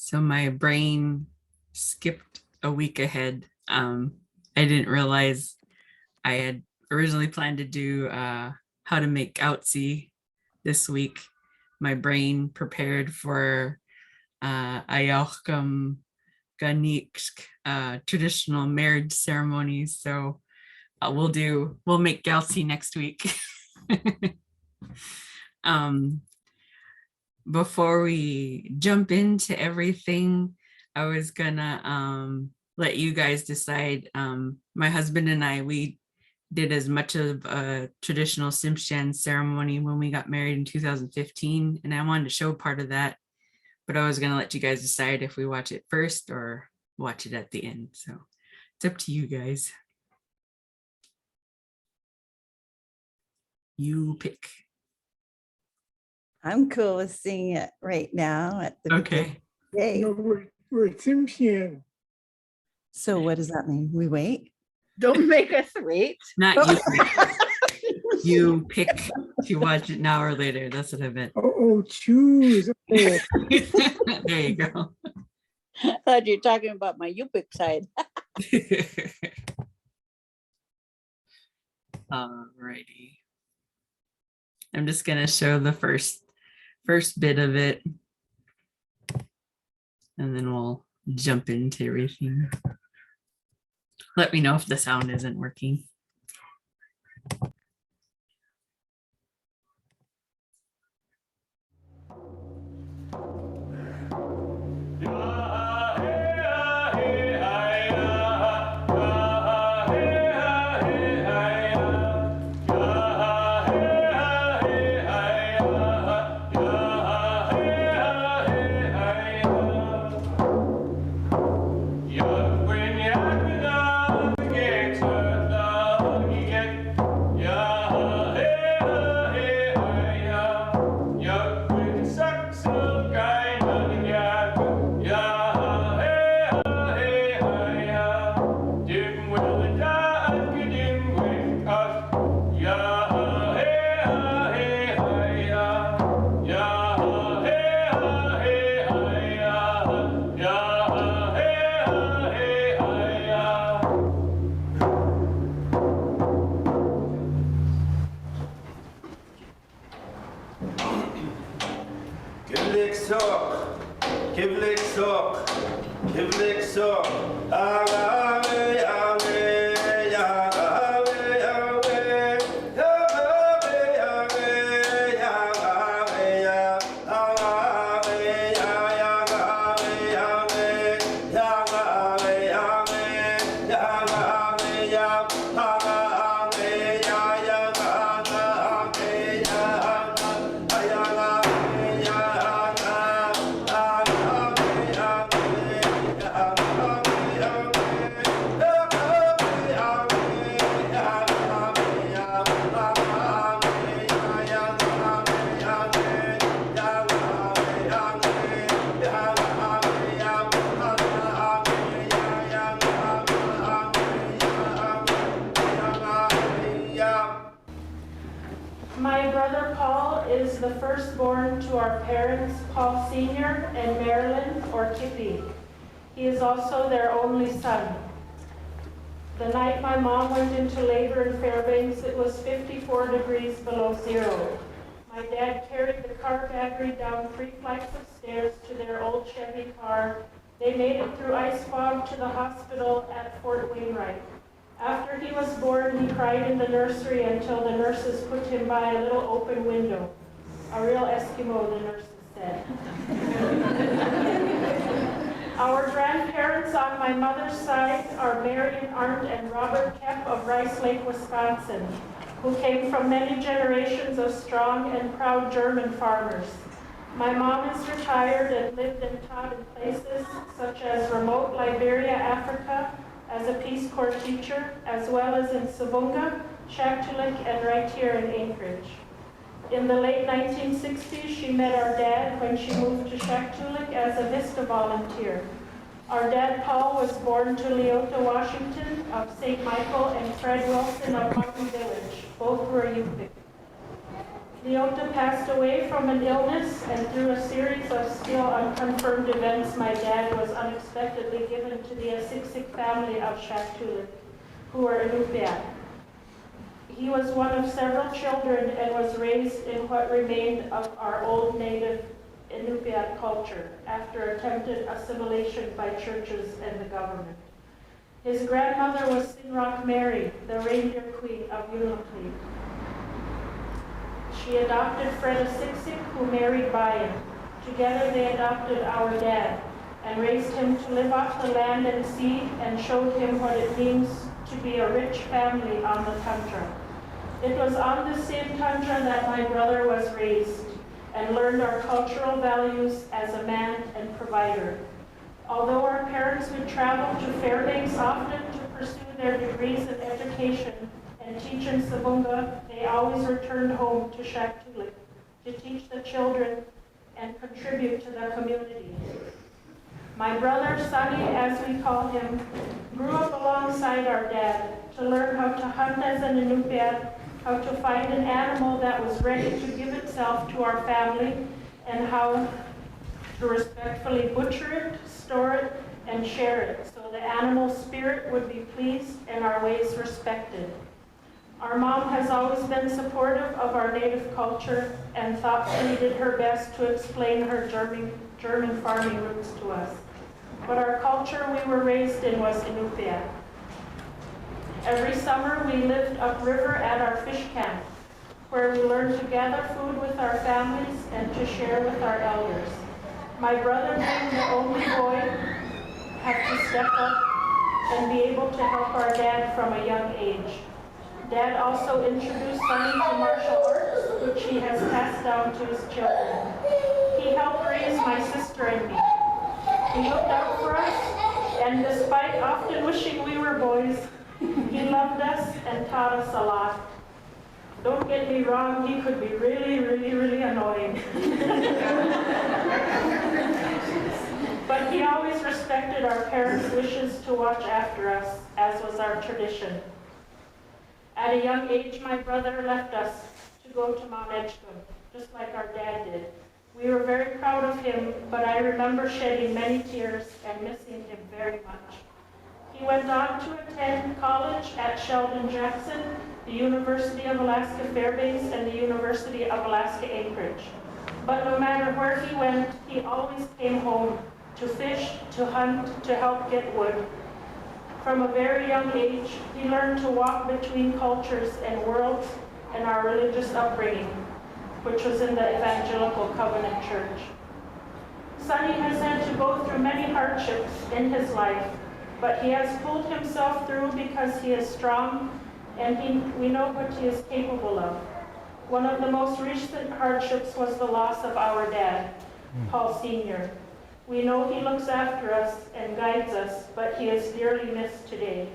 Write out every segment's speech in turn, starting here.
So my brain skipped a week ahead. I didn't realize I had originally planned to do how to make Outsy this week. My brain prepared for Ayaawgm Ganiinksk traditional marriage ceremonies. So we'll make Galsy next week. Before we jump into everything, I was gonna let you guys decide. My husband and I, we did as much of a traditional Sm'algyax ceremony when we got married in 2015, and I wanted to show part of that, but I was gonna let you guys decide if we watch it first or watch it at the end. So it's up to you guys. You pick. I'm cool with seeing it right now at the Okay. day. No, we're Simshian. So what does that mean? We wait? Don't make us wait. Not you. You pick to watch it now or later. That's what I meant. Oh, choose. Oh, There you go. I thought you were talking about my Yupik side. Alrighty. I'm just gonna show the first bit of it, and then we'll jump into everything. Let me know if the sound isn't working. My brother Paul is the firstborn to our parents, Paul Sr. and Marilyn, or Kippy. He is also their only son. The night my mom went into labor in Fairbanks, it was 54 degrees below zero. My dad carried the car battery down 3 flights of stairs to their old Chevy car. They made it through ice fog to the hospital at Fort Wainwright. After he was born, he cried in the nursery until the nurses put him by a little open window. A real Eskimo, the nurses said. Our grandparents on my mother's side are Marion Arndt and Robert Kemp of Rice Lake, Wisconsin, who came from many generations of strong and proud German farmers. My mom is retired and lived and taught in places such as remote Liberia, Africa, as a Peace Corps teacher, as well as in Savunga, Shaktoolik, and right here in Anchorage. In the late 1960s, she met our dad when she moved to Shaktoolik as a VISTA volunteer. Our dad, Paul, was born to Leota Washington of St. Michael and Fred Wilson of Martin Village. Both were Yupik. Leota passed away from an illness, and through a series of still unconfirmed events, my dad was unexpectedly given to the Ayaawgm family of Shaktoolik, who were Inupiat. He was one of several children and was raised in what remained of our old native Inupiat culture after attempted assimilation by churches and the government. His grandmother was Sinrock Mary, the reindeer queen of Unalakleet. She adopted Fred Ayaawgm, who married Bayan. Together they adopted our dad and raised him to live off the land and sea and showed him what it means to be a rich family on the tundra. It was on the same tundra that my brother was raised and learned our cultural values as a man and provider. Although our parents would travel to Fairbanks often to pursue their degrees in education and teach in Sabunga, they always returned home to Shaktoolik to teach the children and contribute to the community. My brother, Sonny, as we call him, grew up alongside our dad to learn how to hunt as an Inupiat, how to find an animal that was ready to give itself to our family, and how to respectfully butcher it, store it, and share it so the animal's spirit would be pleased and our ways respected. Our mom has always been supportive of our native culture and thoughtfully did her best to explain her German farming roots to us. But our culture we were raised in was Inupiat. Every summer we lived upriver at our fish camp, where we learned to gather food with our families and to share with our elders. My brother, being the only boy, had to step up and be able to help our dad from a young age. Dad also introduced Sonny to martial arts, which he has passed down to his children. He helped raise my sister and me. He looked out for us, and despite often wishing we were boys, he loved us and taught us a lot. Don't get me wrong, he could be really annoying. But he always respected our parents' wishes to watch after us, as was our tradition. At a young age, my brother left us to go to Sm'algyax, just like our dad did. We were very proud of him, but I remember shedding many tears and missing him very much. He went on to attend college at Sheldon-Jackson, the University of Alaska Fairbanks, and the University of Alaska Anchorage. But no matter where he went, he always came home to fish, to hunt, to help get wood. From a very young age, he learned to walk between cultures and worlds and our religious upbringing, which was in the Evangelical Covenant Church. Sonny has had to go through many hardships in his life, but he has pulled himself through because he is strong and we know what he is capable of. One of the most recent hardships was the loss of our dad, Paul Sr. We know he looks after us and guides us, but he is dearly missed today,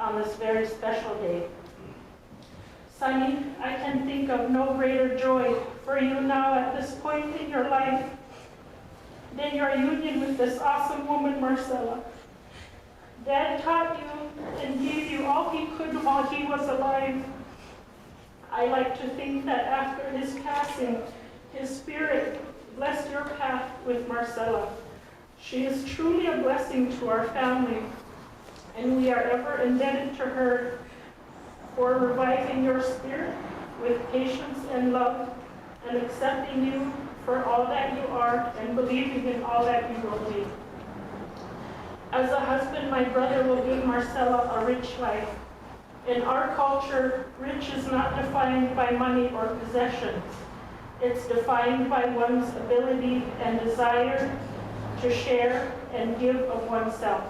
on this very special day. Sonny, I can think of no greater joy for you now at this point in your life than your union with this awesome woman, Marcella. Dad taught you and gave you all he could while he was alive. I like to think that after his passing, his spirit blessed your path with Marcella. She is truly a blessing to our family, and we are ever indebted to her for reviving your spirit with patience and love, and accepting you for all that you are and believing in all that you will be. As a husband, my brother will give Marcella a rich life. In our culture, rich is not defined by money or possessions. It's defined by one's ability and desire to share and give of oneself,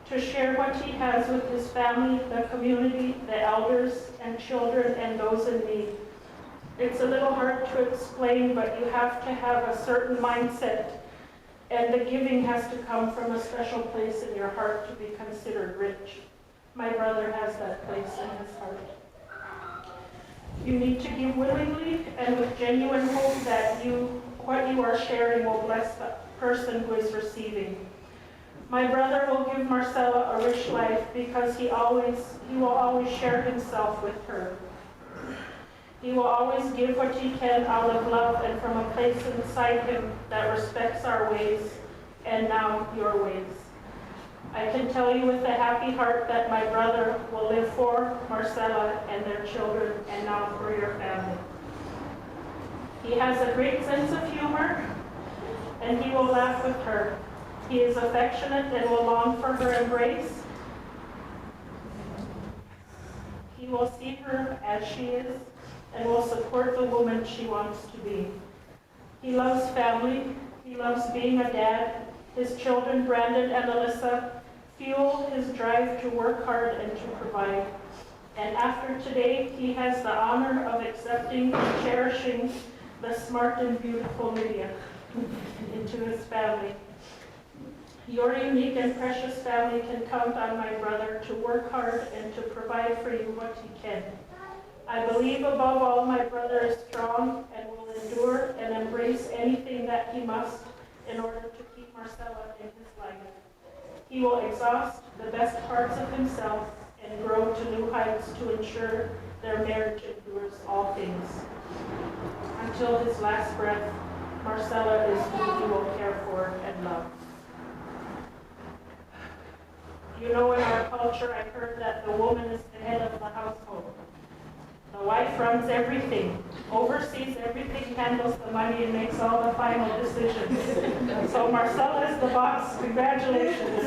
to share what he has with his family, the community, the elders and children, and those in need. It's a little hard to explain, but you have to have a certain mindset, and the giving has to come from a special place in your heart to be considered rich. My brother has that place in his heart. You need to give willingly and with genuine hope that what you are sharing will bless the person who is receiving. My brother will give Marcella a rich life because he will always share himself with her. He will always give what he can out of love and from a place inside him that respects our ways and now your ways. I can tell you with a happy heart that my brother will live for Marcella and their children and now for your family. He has a great sense of humor and he will laugh with her. He is affectionate and will long for her embrace. He will see her as she is and will support the woman she wants to be. He loves family. He loves being a dad. His children, Brandon and Alyssa, fuel his drive to work hard and to provide. And after today, he has the honor of accepting and cherishing the smart and beautiful Lydia into his family. Your unique and precious family can count on my brother to work hard and to provide for you what he can. I believe above all my brother is strong and will endure and embrace anything that he must in order to keep Marcella in his life. He will exhaust the best parts of himself and grow to new heights to ensure their marriage endures all things. Until his last breath, Marcella is who he will care for and love. You know, in our culture, I've heard that the woman is the head of the household. The wife runs everything, oversees everything, handles the money, and makes all the final decisions. So Marcella is the boss. Congratulations.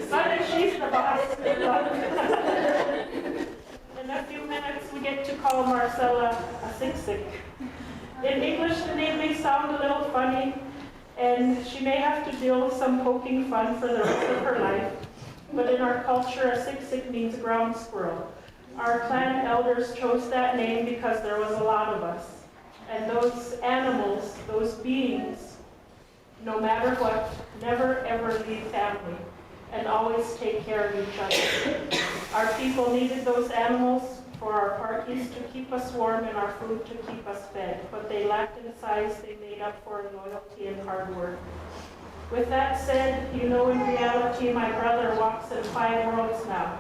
Son, she's the boss. In a few minutes, we get to call Marcella a siksik. In English, the name may sound a little funny, and she may have to deal with some poking fun for the rest of her life. But in our culture, a siksik means ground squirrel. Our clan elders chose that name because there was a lot of us. And those animals, those beings, no matter what, never ever leave family and always take care of each other. Our people needed those animals for our parties to keep us warm and our food to keep us fed. What they lacked in size, they made up for in loyalty and hard work. With that said, you know in reality my brother walks in 5 worlds now.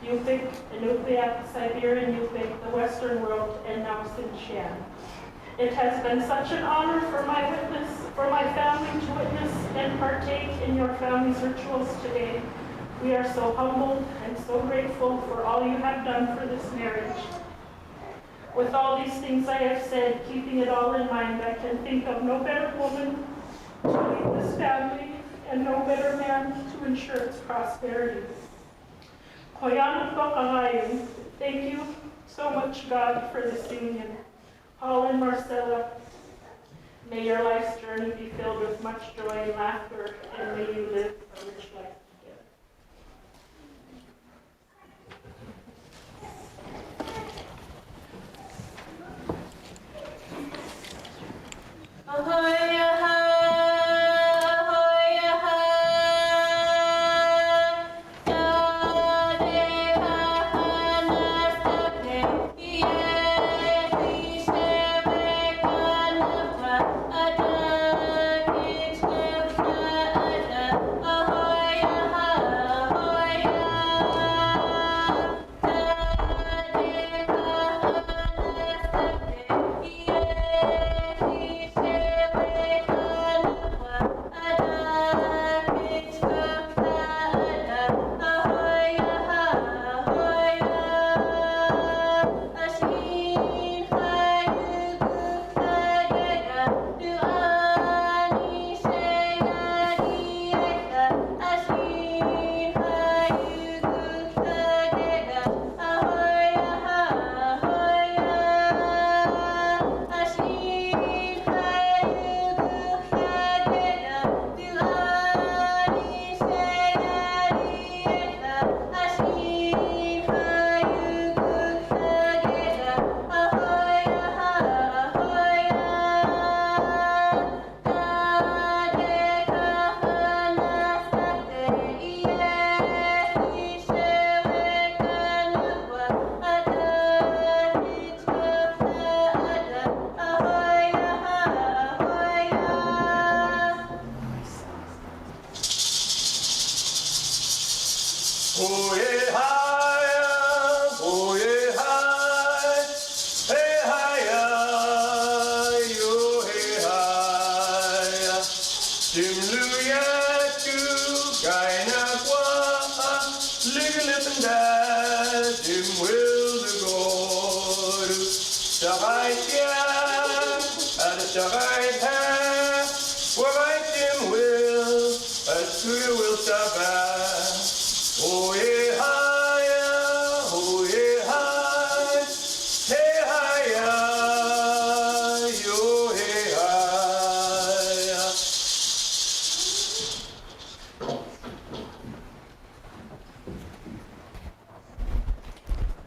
Yupik, Inupiat, Siberian Yupik, the Western world, and now Xinjiang. It has been such an honor for my family to witness and partake in your family's rituals today. We are so humbled and so grateful for all you have done for this marriage. With all these things I have said, keeping it all in mind, I can think of no better woman to lead this family and no better man to ensure its prosperity. Ayaawgm, thank you so much, God, for this union. Paul and Marcella, may your life's journey be filled with much joy and laughter, and may you live a rich life together. Ahoy,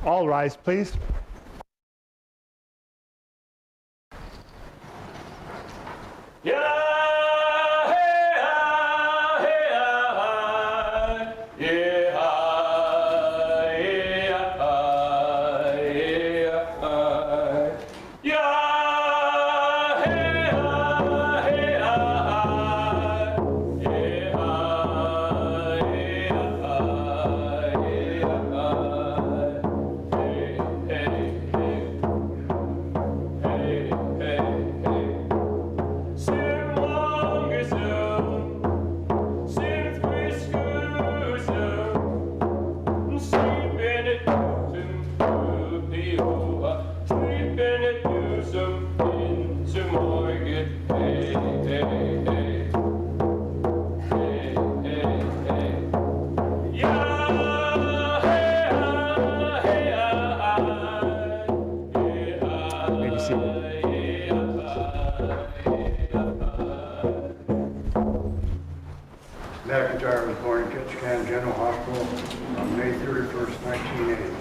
All rise, please. Maybe see. McIntyre was born in Ketchikan General Hospital on May 31st, 1980.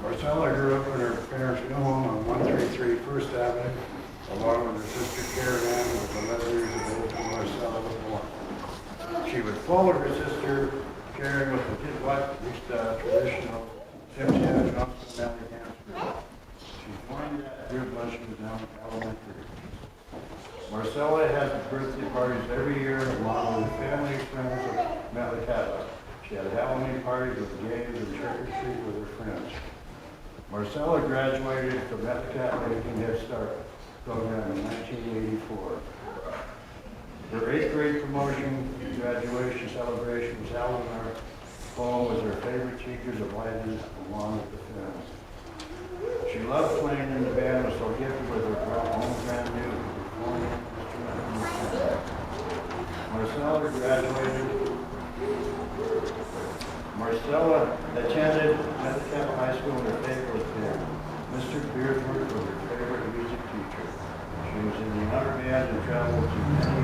Marcella grew up in her parents' new home on 133 First Avenue, along with her sister Karen Ann, who was 11 years of age when Marcella was born. She would follow her sister Karen with the kid wife, traditional Sm'algyax family cancer. She joined that group when she was now in elementary. Marcella has birthday parties every year along with family and friends of Metlakatla. She had Halloween parties with games and trick or treat with her friends. Marcella graduated from Metlakatla Indian Head Start program in 1984. Her 8th grade promotion graduation celebration was held in our home with her favorite teachers of Lyden along with the friends. She loved playing in the band, was so gifted with her own brand new performing instrument. Marcella graduated. Marcella attended Metlakatla High School and her favorite band. Mr. Beardford was her favorite music teacher. She was in the honor band and traveled to many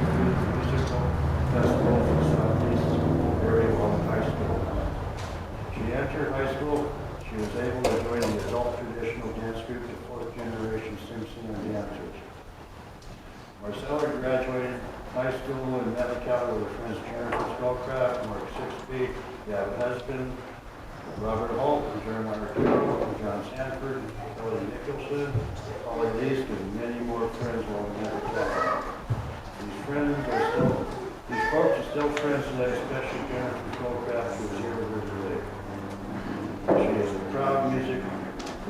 musical festivals in Southeast area while in high school. She entered high school. She was able to join the adult traditional dance group, the 4th generation Simpson dancers. Marcella graduated high school in Metlakatla with her friends Jennifer Skullcraft, Mark Sixby, Gab Husband, Robert Holt, Jeremiah Carroll, John Sanford, Kelly Nicholson, Holly Least, and many more friends while in Metlakatla. These folks are still friends today, especially Jennifer Skullcraft, who was here with her today. She is a proud music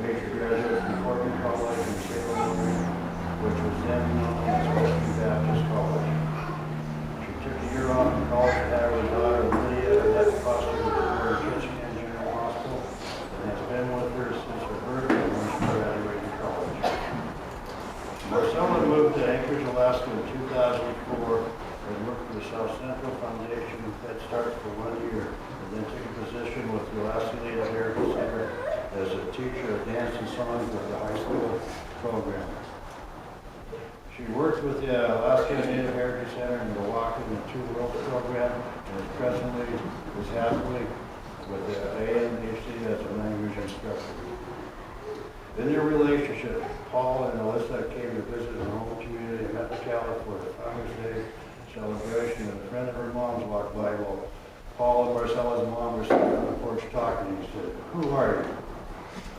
major graduate from Corbin College in Salem, which was then known as Western Baptist College. She took a year off from college to have her daughter Lydia and that fostered her in Ketchikan General Hospital, and has been with her since her birthday when she graduated college. Marcella moved to Anchorage, Alaska in 2004 and worked for the South Central Foundation Head Start for 1 year, and then took a position with the Alaska Native Heritage Center as a teacher of dance and songs with the high school program. She worked with the Alaska Native Heritage Center in Milwaukee in the 2 Worlds program, and presently is happily with the ANHC as a language instructor. In their relationship, Paul and Alyssa came to visit her home community in Metlakatla for the Founders Day celebration, and a friend of her mom's walked by while Paul and Marcella's mom were sitting on the porch talking. He said, "Who are you?"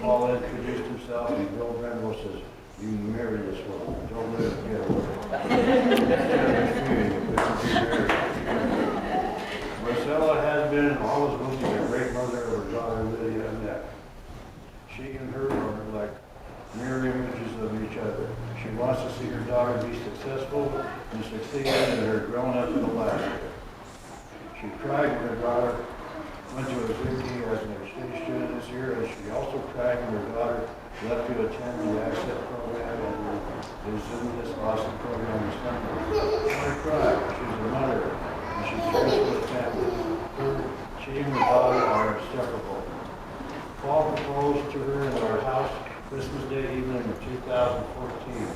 Paul introduced himself, and Bill Brendel says, "You marry this woman. Don't let it get away." Marcella has been and always will be a great mother of her daughter Lydia and Nick. She and her are like mirror images of each other. She wants to see her daughter be successful and succeed in her growing up in Alaska. She cried when her daughter went to a Zuki as an exchange student this year, and she also cried when her daughter left to attend the access program and is in this awesome program this summer. I cried. She's a mother and she's raised with family. She and her daughter are inseparable. Paul proposed to her in our house Christmas Day evening of 2014.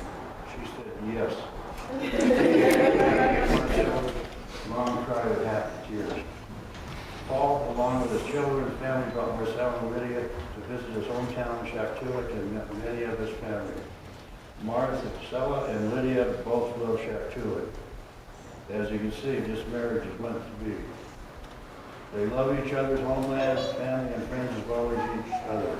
She said yes. Mom cried with happy tears. Paul, along with his children and family, brought Marcel and Lydia to visit his hometown, Shaktoolik, and met many of his family. Marcella and Lydia both love Shaktoolik. As you can see, this marriage is meant to be. They love each other's homeland, family, and friends as well as each other.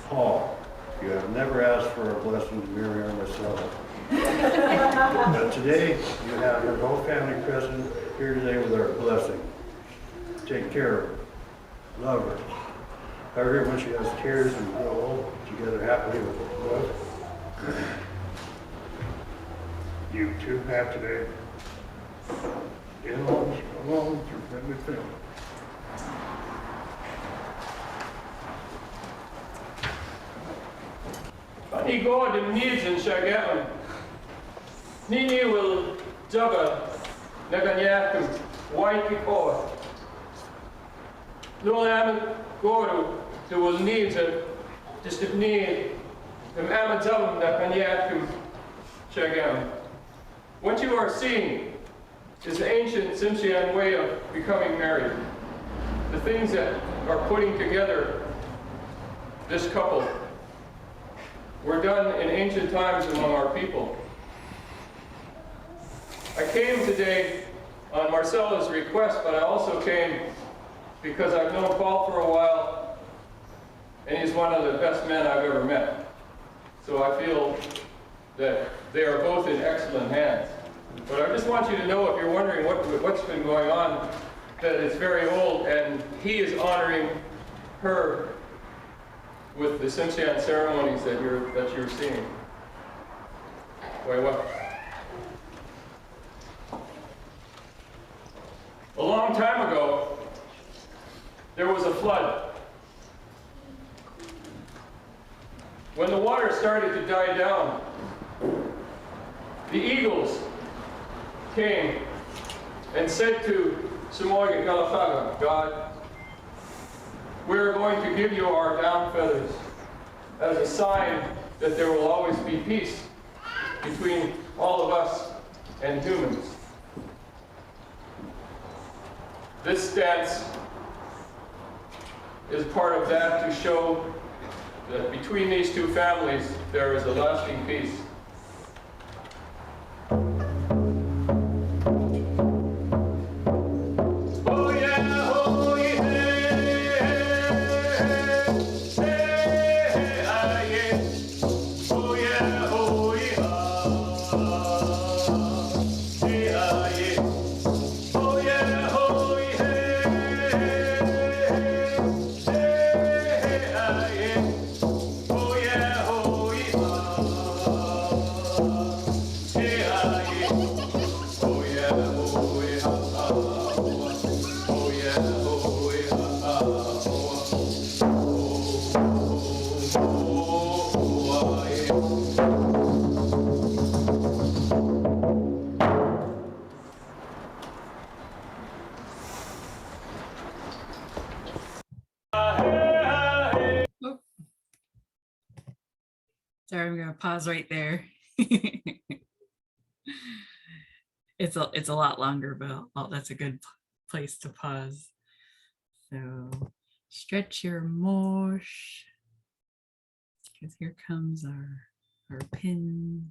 Paul, you have never asked for a blessing to Miriam or Marcella. But today, you have your whole family present here today with our blessing. Take care of her. Love her. Hug her when she has tears and grow old together happily with love. You two have today. In-laws, along with your friendly family. Ni går dem Nigyooks Nini will jugga Ganiinksk Waikiko. No am go to will need to just if need them am jugga Ganiinksk. What you are seeing is the ancient Tsimshian way of becoming married. The things that are putting together this couple were done in ancient times among our people. I came today on Marcella's request, but I also came because I've known Paul for a while, and he's one of the best men I've ever met. So I feel that they are both in excellent hands. But I just want you to know, if you're wondering what's been going on, that it's very old, and he is honoring her with the Tsimshian ceremonies that you're seeing. Wait, what? A long time ago, there was a flood. When the water started to die down, the eagles came and said to Sm'algyax, God, we're going to give you our down feathers as a sign that there will always be peace between all of us and humans. This dance is part of that, to show that between these two families there is a lasting peace. Sorry, I'm gonna pause right there. It's a lot longer, but that's a good place to pause. So stretch your mosh, because here comes our pin.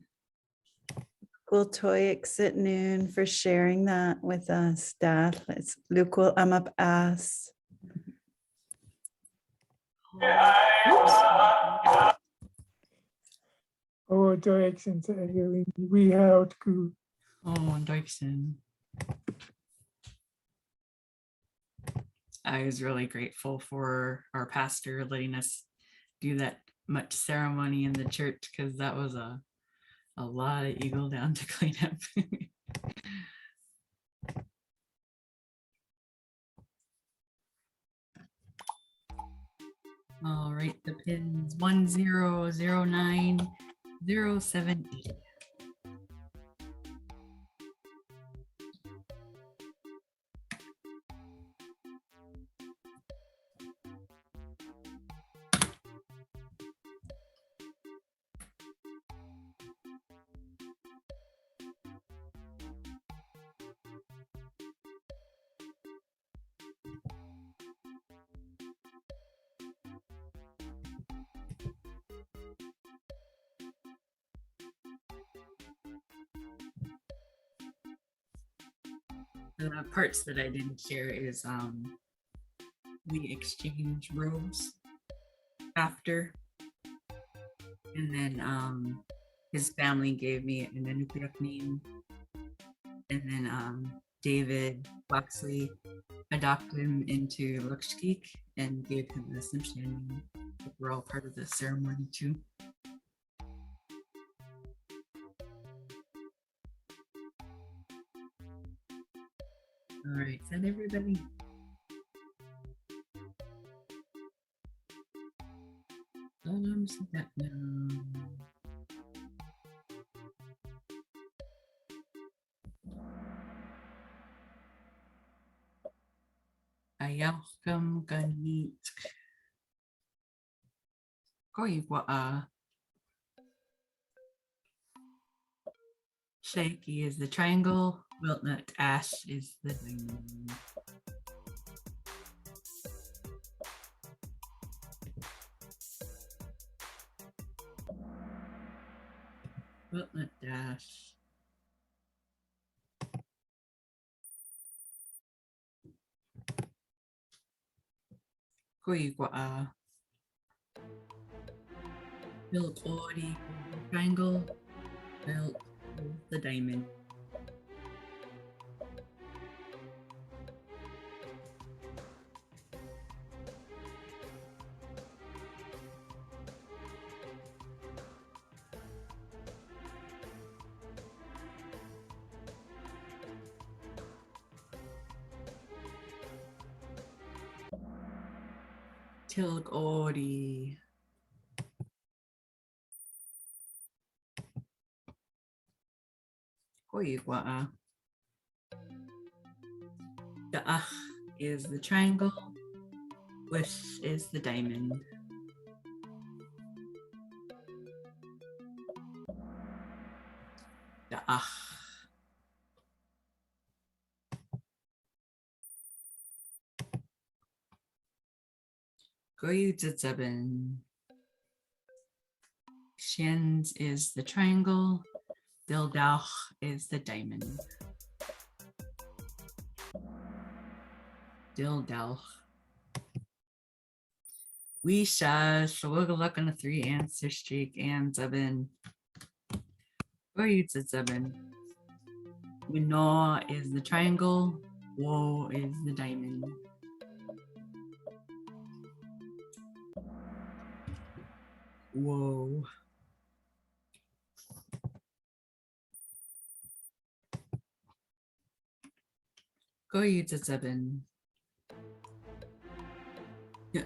Toyix at noon for sharing that with us, Dad. It's Lukul Amap As. Oh, Jackson, we have to. Oh, Dyson. I was really grateful for our pastor letting us do that much ceremony in the church, because that was a lot of eagle down to clean up. All right, the pins 1009078. The parts that I didn't share is we exchanged robes after, and then his family gave me an Ganiinksk name, and then David Waxley adopted him into Lukshkik and gave him the Simpson name. We're all part of the ceremony too. All right, is that everybody? So that now. Ayaawgm Ganiinksk. Shaky is the triangle, Wiltnut Ash is the diamond. Wiltnut Dash. Built Ori, triangle, built the diamond. Tilg Ori. The is the triangle, wish is the diamond. The Goyudzeben. Shens is the triangle, Dildauch is the diamond. Dildauch. We shall look on a 3 answer streak and Zeben. Goyudzeben. We know is the triangle, Wo is the diamond. Whoa. Goyudzeben.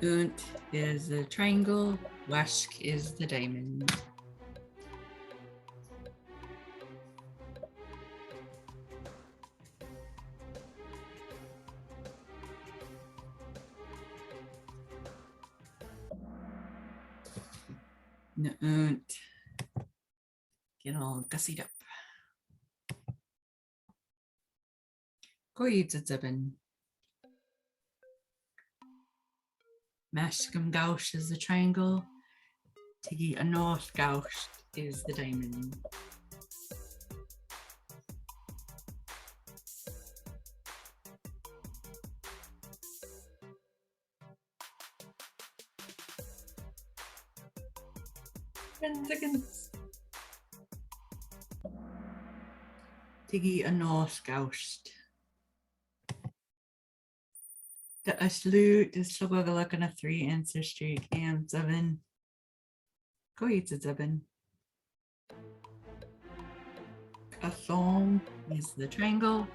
Unt is the triangle, Washk is the diamond. Unt. Get all gussied up. Goyudzeben. Mashkam Gaush is the triangle. Tigi Anorth Gaush is the diamond. Seconds. Tigi Anorth Gaush. The Ashlut is Shlogogaluk on a 3 answer streak and 7. Goyudzeben. Kathom is the triangle.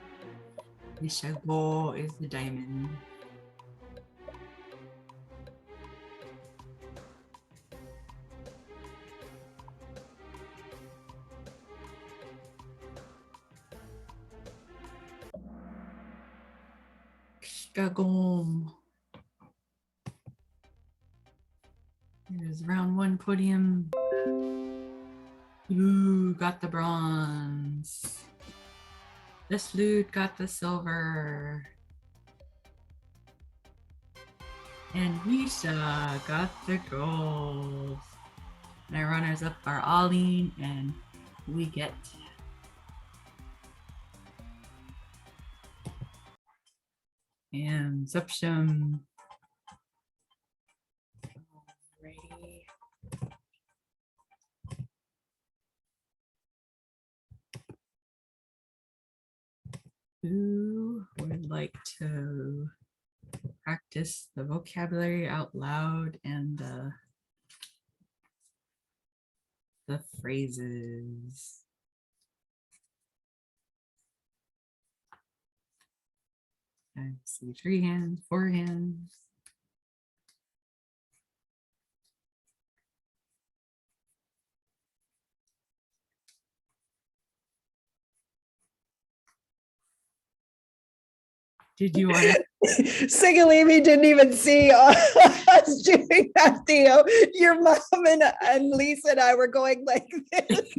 Nishago is the diamond. Ayaawgm. Here's round one podium. Ooh, got the bronze. The flute got the silver. And Misha got the gold. And our runners up are Aline and we get and Zupsham. Alrighty. Who would like to practice the vocabulary out loud and the phrases? I see 3 hands, 4 hands. Did you want to? Sigalimi didn't even see us doing that, Theo. Your mom and Lisa and I were going like this.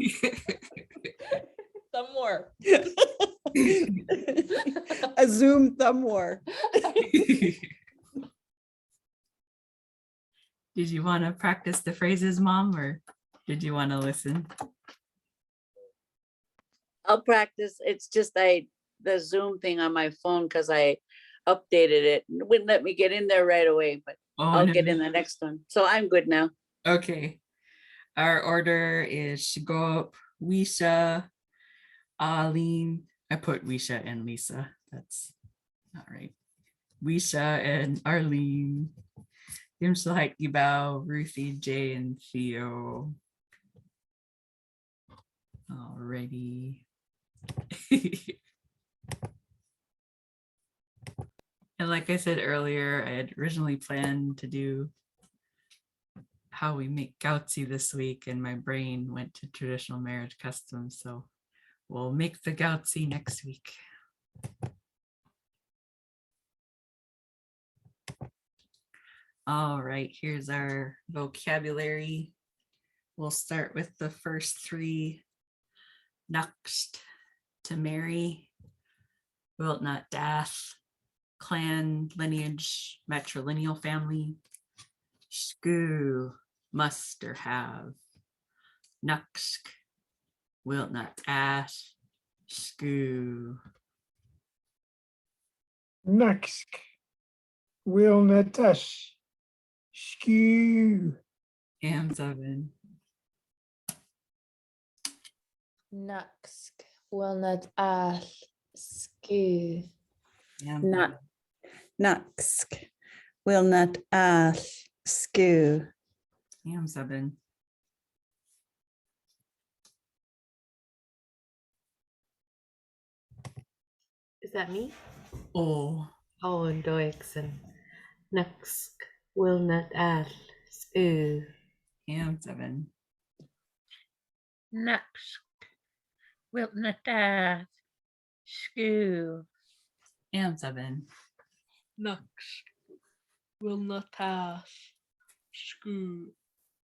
Some more. A Zoom thumb war. Did you want to practice the phrases, Mom, or did you want to listen? I'll practice. It's just the Zoom thing on my phone because I updated it. It wouldn't let me get in there right away, but Oh, I'll no. get in the next one. So I'm good now. Okay. Our order is Shigop, Wisha, Aline. I put Wisha and Lisa. That's not right. Wisha and Arlene. Sm'algyax, Ruthie, Jay, and Theo. Alrighty. And like I said earlier, I had originally planned to do how we make Gautsi this week, and my brain went to traditional marriage customs. So we'll make the Gautsi next week. All right, here's our vocabulary. We'll start with the first 3. Next, to marry, wilt not dath, clan, lineage, matrilineal family. Shku, must or have. Nuksk, wilt not ask. Shku. Nigyooks. Will Natash. Skew. Hands oven. Nigyooks. Walnut al. Skew. Not Nuksk. Will not ask. Skew. Hands oven. Is that me? Oh. Oh, and Doixon. Nigyooks will not al. Skew. Hands oven. Nigyooks will not ask. Skew. Hands oven. Nigyooks will not ask. Skew.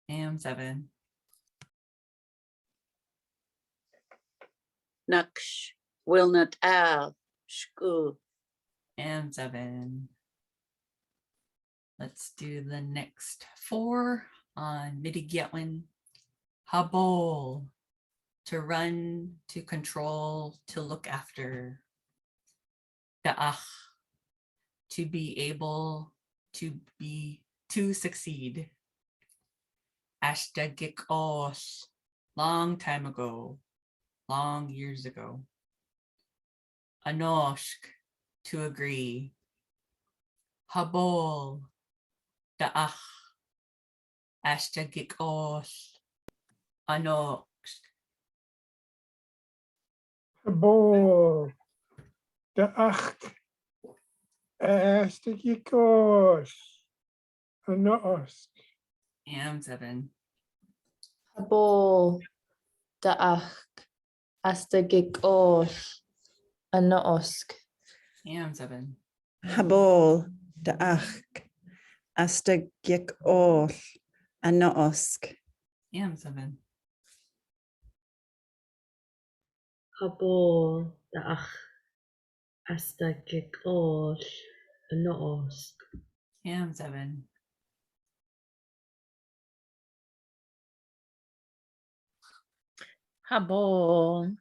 Hands oven. Naksh will not al. Shku. Hands oven. Let's do the next 4 on Nigyooks. Habol, to run, to control, to look after. Da'ach, to be able, to succeed. Ashtagikos, long time ago, long years ago. Anoshk, to agree. Habol, da'ach, ashtagikos, anoshk. Habol. De 8. Stukje koos. Anosk. Hands oven. Habol. Daach. Astagik os. Anosk. Hands oven. Habol da'ach Ayaawgm Anigyooks Am 7. Habol da'ach Ayaawgm Anigyooks Am 7. Habol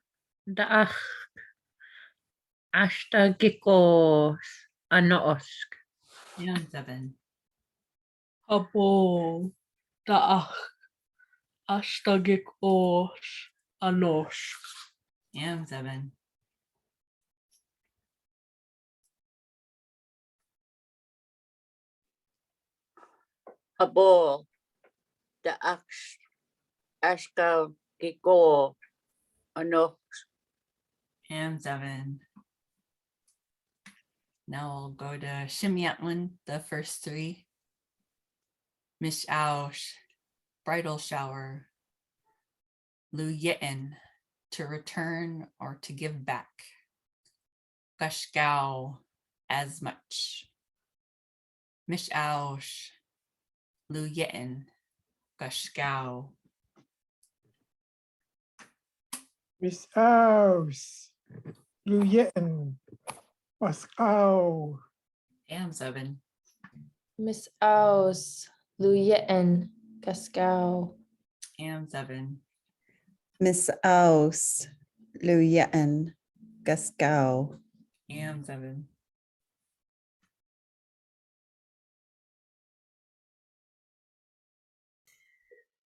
daach Ayaawgm Anigyooks. Am 7. Habol daach Ayaawgm Anigyooks. Am 7. Habol, the Ashka Giko, ano, Am 7. Now we'll go to Shimyatlin, the first 3. Mish'aush, bridal shower. Lu Yitten, to return or to give back. Gashgao, as much. Mish'aush, Lu Yitten, Gashgao. Miss Aus. Luyetten. Pascal. Am 7. Miss Aus, Luyetten, Cascal. Am 7. Miss Aus Luyetten Gascow. Am 7.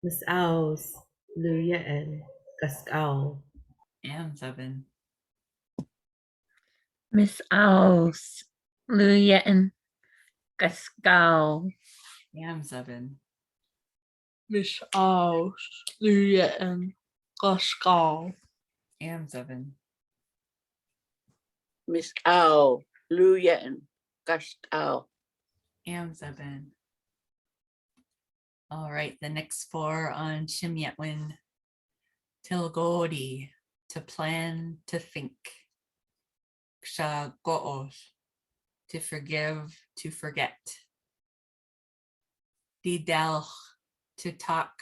Miss Aus Luyetten Cascal Am 7. Miss Aus, Luyetten, Cascal. Am 7. Miss Aus, Luyetten, Cascal. Am 7. Miss Ao, Luyen, Kastao. Am 7. All right, the next 4 on Shimyatlin. Tilgodi, to plan, to think. Ksha go'os, to forgive, to forget. Didalch, to talk,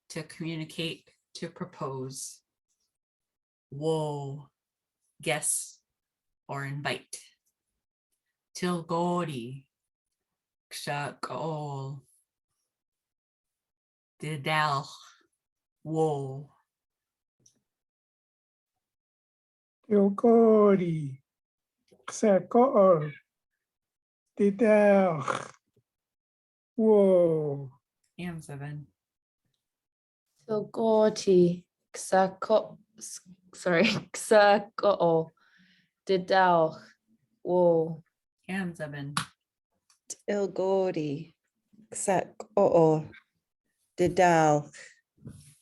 to communicate, to propose. Woe, guess, or invite. Tilgodi, ksha go'ol. Didalch, woe. Tilgori. Xakoor. Didel. Whoa. Am 7. Tilgorti, Xaco, sorry, Xaco, Didal, Whoa. Am 7. Ilgodi Xakoor Didal.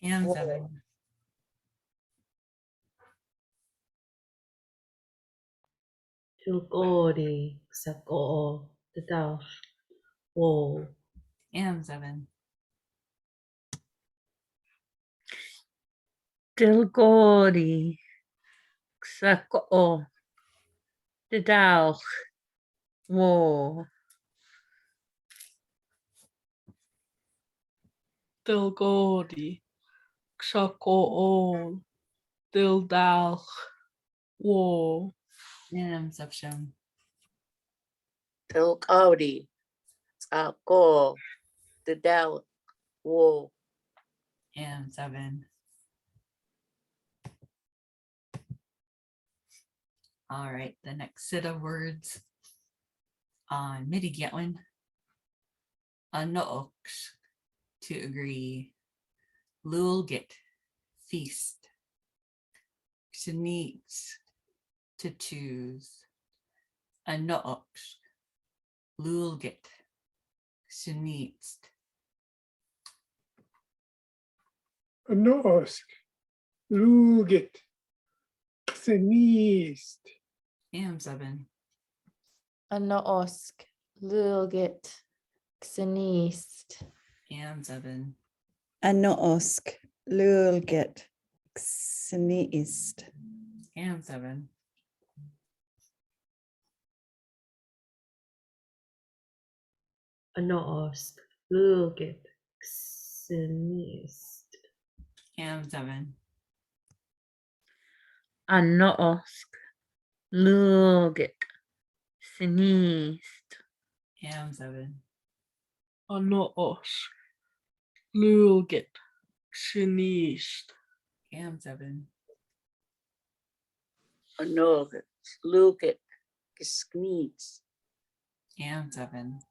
Am Whoa. 7. Tilgori Xakoor Didalch Whoa. Am 7. Dilgori, Xaco, Didal, Wo. Dilgori, Xaco, Dildal, Wo. Am 7. Tilkaudi, Ako, the Dell, Wo, Am 7. All right, the next set of words on Nigyooks. Nigyooks, to agree. Lulgit, feast. Ganiinksk, to choose. Nigyooks, lulgit, Ganiinksk. Noosk. Lugit. Xenist. Am 7. Anoosk, Lulgit, Xenist. Am 7. Anoosk Lulgit Xenist. Am 7. Anosk. Lugit. Xenist. AM7. Anoosk. Lugit. Sinist. AM7. Anoosk. Lugit. Sinist. AM7. Anoga, Lukit, Skneeds. AM7.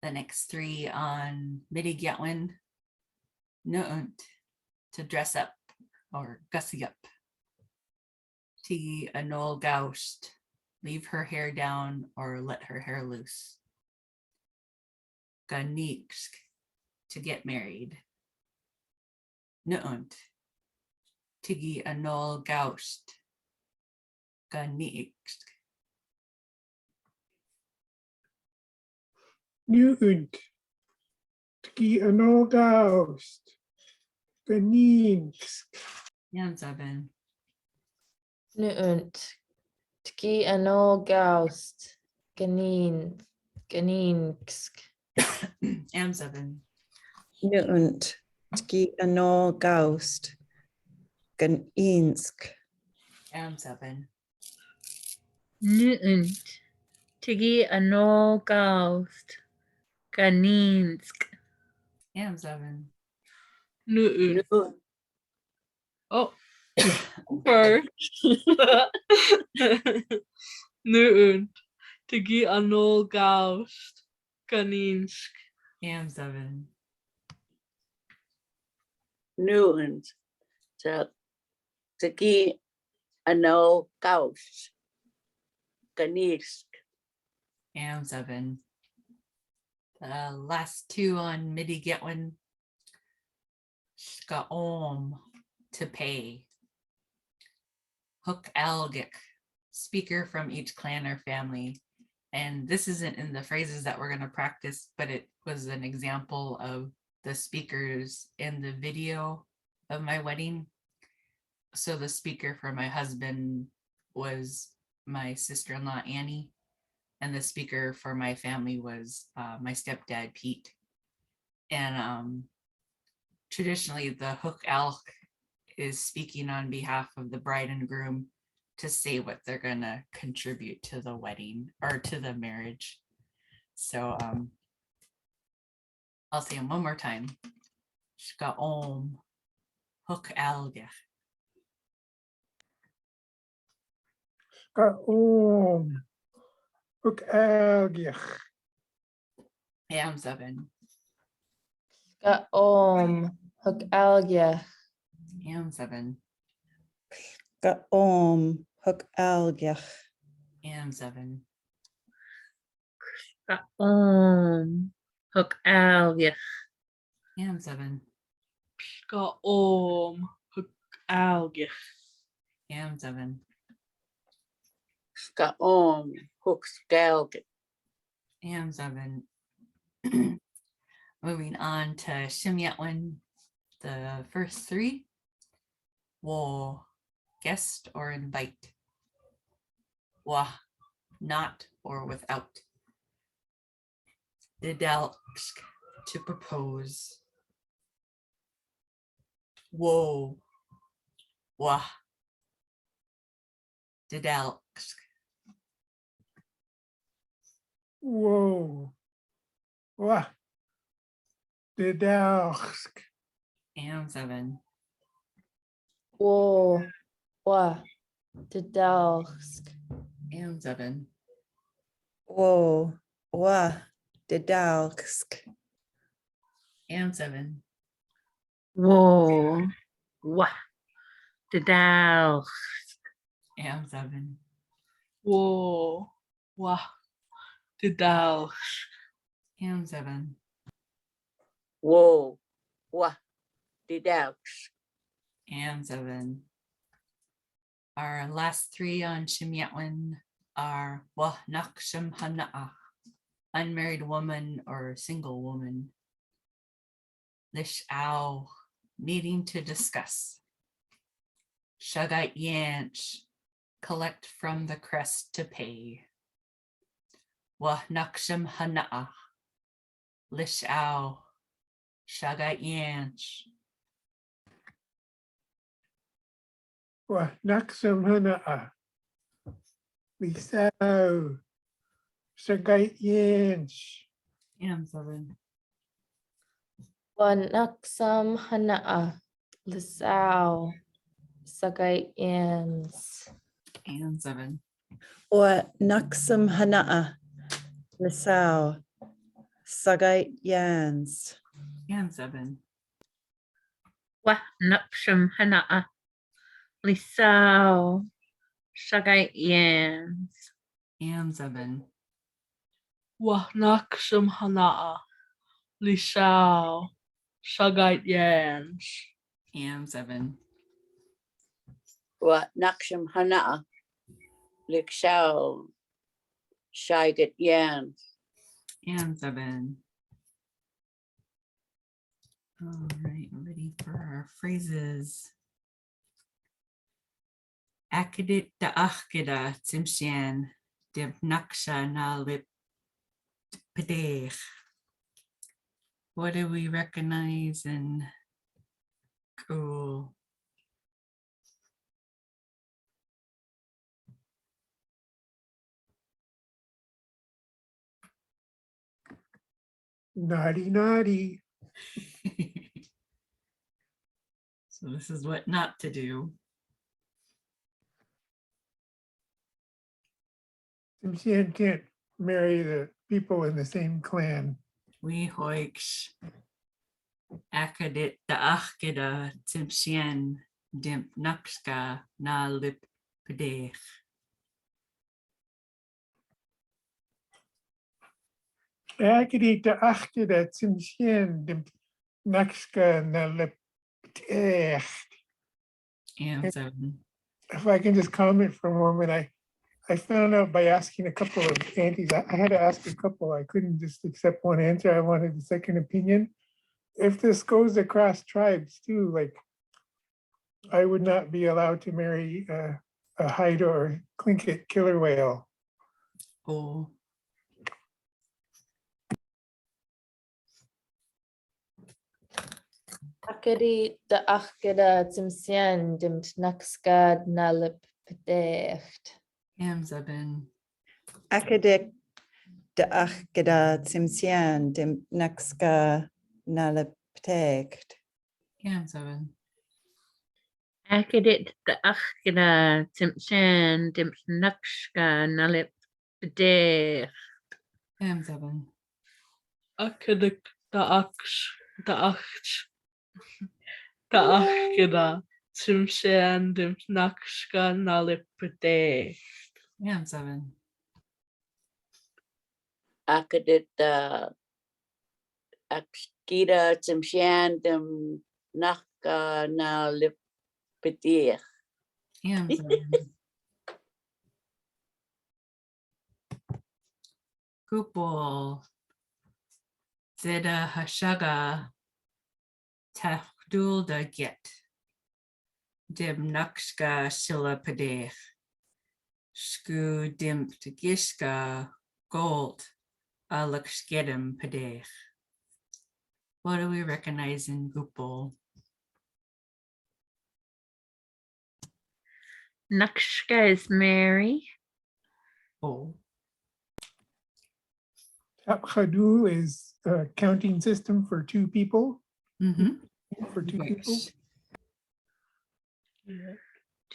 The next three on Nigyooks. Nu'unt, to dress up or gussy up. Tigi anol gaust, leave her hair down or let her hair loose. Ganiinksk, to get married. Nu'unt, tigi anol gaust. Ganiinksk. Nu'unt. Tki Anogaust. Ganiinksk. AM7. Nu'unt. Tki Ayaawgm. Ganiinksk. AM7. Nu'unt. Tki Anogaust. Ganiinksk. AM7. Nu'unt. Tigi Anogaust. Ganiinksk. AM7. Nu'unt. Nu'unt. Oh, first. Nu'unt. Tigi Anogaust. Ganiinksk. AM7. Nu'unt. Taki Ano Kaus. Ganiinksk. AM7. The last two on Nigyooks. Skaom, to pay. Ayaawgm, speaker from each clan or family. And this isn't in the phrases that we're going to practice, but it was an example of the speakers in the video of my wedding. So the speaker for my husband was my sister-in-law, Annie. And the speaker for my family was my stepdad, Pete. And traditionally, the Ayaawgm is speaking on behalf of the bride and groom to say what they're gonna contribute to the wedding or to the marriage. So I'll say them one more time. Skaom Ayaawgm. Kaom. Ayaawgm. AM7. Ayaawgm. AM7. Kaom. Ayaawgm. AM7. Skaom. Ayaawgm. AM7. Skaom. Ayaawgm. AM7. Skaom. Hukskalk. AM7. Moving on to Sm'algyax, the first three. Wo, guest or invite. Wa, not or without. Didalsk, to propose. Wo, wa. Didalsk. Whoa. Wah. Didalsk. AM7. Wo. Wa. Didalsk. AM7. Wo. Wa. Didalsk. AM7. Wo. Wa. Didal. AM7. Wo. Wa. Didal. AM7. Whoa. Wah. Didalks. AM7. Our last three on Sm'algyax are Wa Naksham Hana'a, unmarried woman or single woman. Lish Ow, needing to discuss. Shagat Yanch, collect from the crest to pay. Wa naksham hana'a. Lish'au. Shagat yanch. Wa naksam hana'a. Lisao. Sagait Yanch. Am 7. Wanaksam hana'a. Lisao. Sagay yans. Am 7. Or Nuxam Hana'a, Lisao, Sagait Yans. Am 7. Wa Naksham Hana'a. Lisao. Shagait Yans. Am 7. Wa Naksham Hana'a. Lisao. Shagait Yans. Am 7. Wa naksham hana'a. Likshao. Shigat yan. Am 7. All right, ready for our phrases. Akadit da'achkida timshan dib naksha na lip pedech. What do we recognize in cool? Naughty, naughty. So this is what not to do. Simshan can't marry the people in the same clan. We hoiksh akadit da'achkida timshan dim nakska na lip pedech. Akadita Achkida Simshan Dim Nakska Naleptech. Am 7. If I can just comment for a moment, I found out by asking a couple of aunties, I had to ask a couple, I couldn't just accept one answer, I wanted a second opinion. If this goes across tribes too, like I would not be allowed to marry a Haida or Tlingit killer whale. Oh. Akari da achkeda timsian dim nakskad nalip pedecht. Am 7. Akadik Da'achgada Tsimsian, Dim Naxka Nalaptegt. Am 7. Akadit the Achkida Timshan Dim Nakshka Nalip Bede. Am 7. Akadik the Achkida Timshan Dim Nakshka Nalip Bede. Am 7. Akadit akskita timshan dim naka na lipitich. Am 7. Kupol Zeda Hashaga Tafdul da Get Dim Nakshka Shila Padech Sku Dim Tagishka Gold Alakshkedim Padech. What do we recognize in Gupol? Nakshka is Mary. Oh. Tapchadul is a counting system for two people. For two people. Yeah.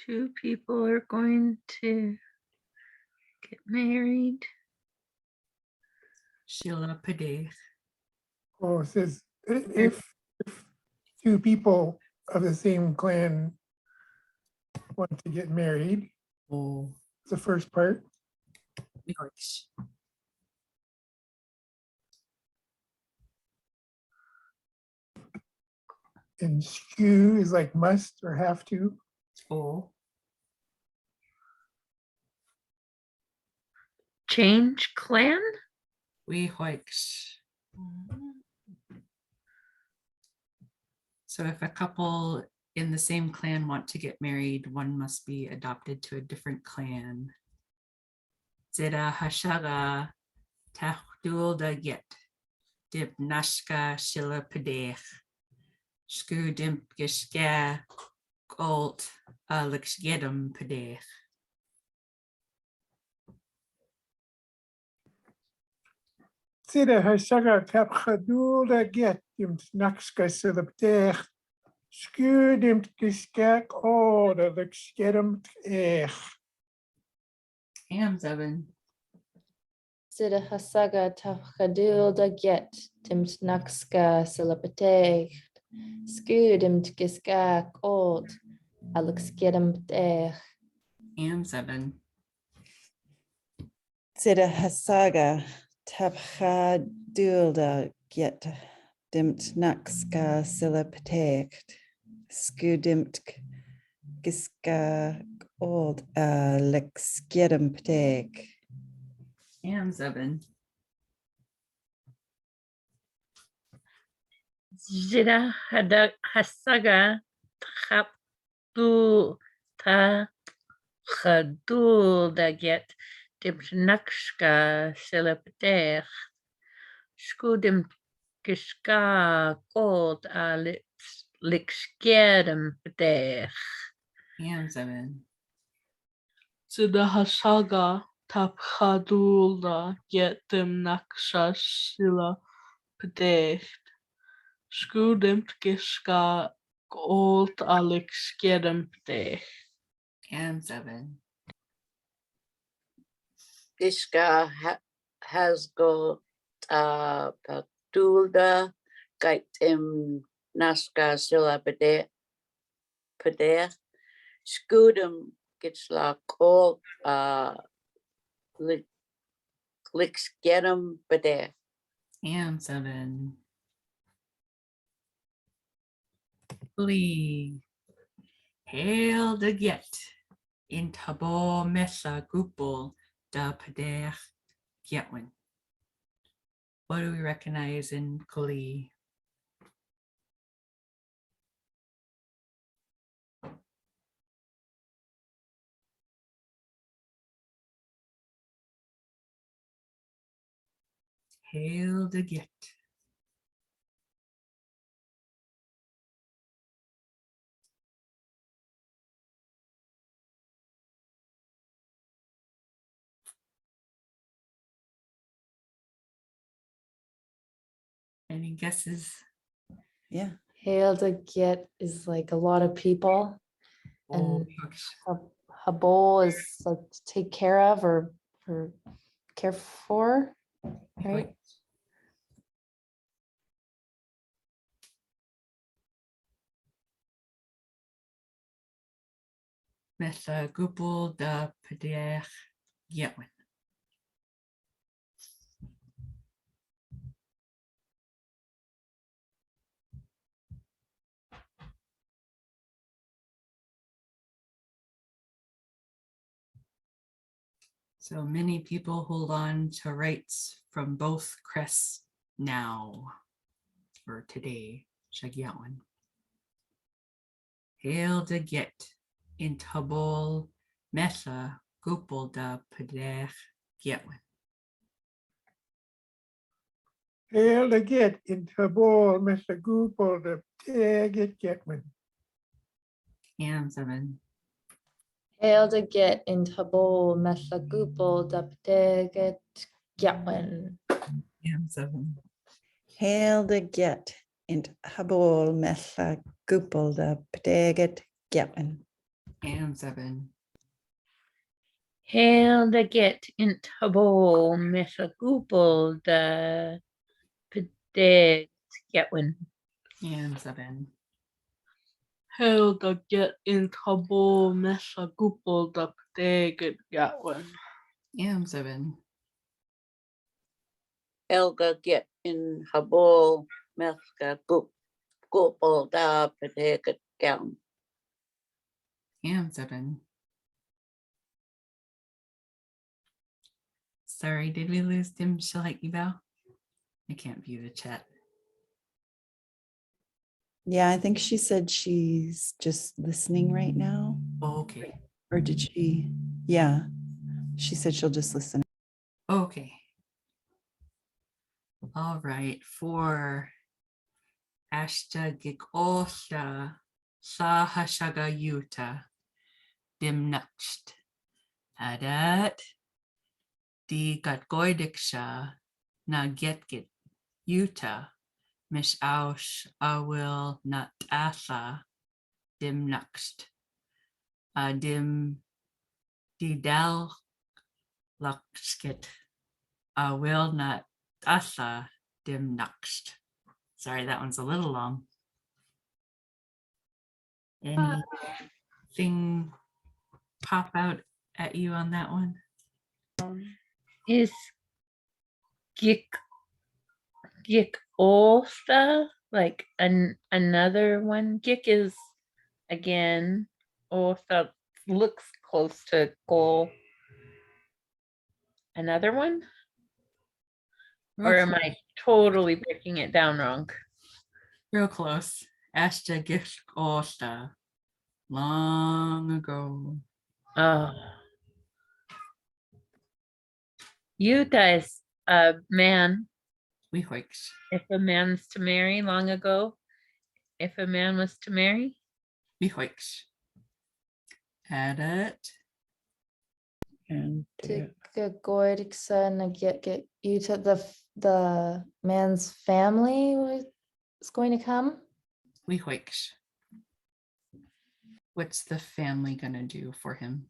Two people are going to get married. Shila Padech. Oh, it says if two people of the same clan want to get married, Oh. it's the first part. Yoish. And skew is like must or have to. Oh. Change clan? We hoiksh. So if a couple in the same clan want to get married, one must be adopted to a different clan. Zeda Hashaga Tachdul da get. Dip nashka shilla pedech. Sku dimp gishka gold lix gedum pedech. Sida Hasaga Tap Hadula Get Im Snackska Siliptech. Skud im Kiskak all the Lixkedum Ech. Ham seven. Sida hasaga tafchadul da get dimt nakska silapateg. Skudimt giska old Alex gedem dech. Ham seven. Sida Hasaga Tabchadulda Get Dimt Nakska Silapategt Skudimt Giska Old Lex Gedem Pateg. Ham seven. Zira hasaga tchapdu ta chadul da get dimnakska silapter. Scudim giska gold a lixgerem der. Ham seven. Zida Hasaga Taphadulda Get Dem Naksha Silla Pedecht. Skudimt Giska Old Alex Gedem Pedech. Ham seven. Ishka has go patulda gaitim naska sila pede scudum gitsla call licks getum pede. Ham seven. Lee. Hail the get. In tabo mesa gupul da pedech getwin. What do we recognize in Kali? Hail the get. Any guesses? Yeah. Hail to get is like a lot of people. Oh, And habol is like to take care of or care for, right? Metha gupul da pedech getwin. So many people hold on to rights from both crests now, or today, Shagyatwan. Hail to get in Tabol Metha Gupul da Pedech Getwin. Hail the Get in Tabor, Mr. Goople, the Get Getman. Ham seven. Hail to get in habol mesagupol dapteget getwin. Ham seven. Hail the Get in Habol Metha Gupul the Pateget Getwin. Ham seven. Hail the get in tabo mesagupol da pedeg getwin. Ham seven. Hail the Get in Tabo Mesa Gupel the Pedeg Gatwin. Ham seven. Elga get in habol melka gupol da pede gown. Ham seven. Sorry, did we lose Dim Shalaikival? I can't view the chat. Yeah, I think she said she's just listening right now. Oh, okay. Or did she? Yeah, she said she'll just listen. Okay. All right, for Ayaawgm Sahashaga Yuta Dimnakst Adat Di Gatgoidiksha Nagyetkit Yuta Mishaush Awil Nat Atha Dimnakst Adim Didal Lakskit Awil Nat Atha Dimnakst. Sorry, that one's a little long. Anything pop out at you on that one? Is Gik Olsta like another one? Gik is again Olsta looks close to Gol. Another one? Or am I totally breaking it down wrong? Real close. Ayaawgm Osta. Long ago. Oh. Yuta is a man. We hoiks. If a man's to marry long ago, if a man was to marry, We hoiks. Adat. And Ganiinksk Nagyetkit Yuta, the man's family is going to come. We hoiks. What's the family gonna do for him?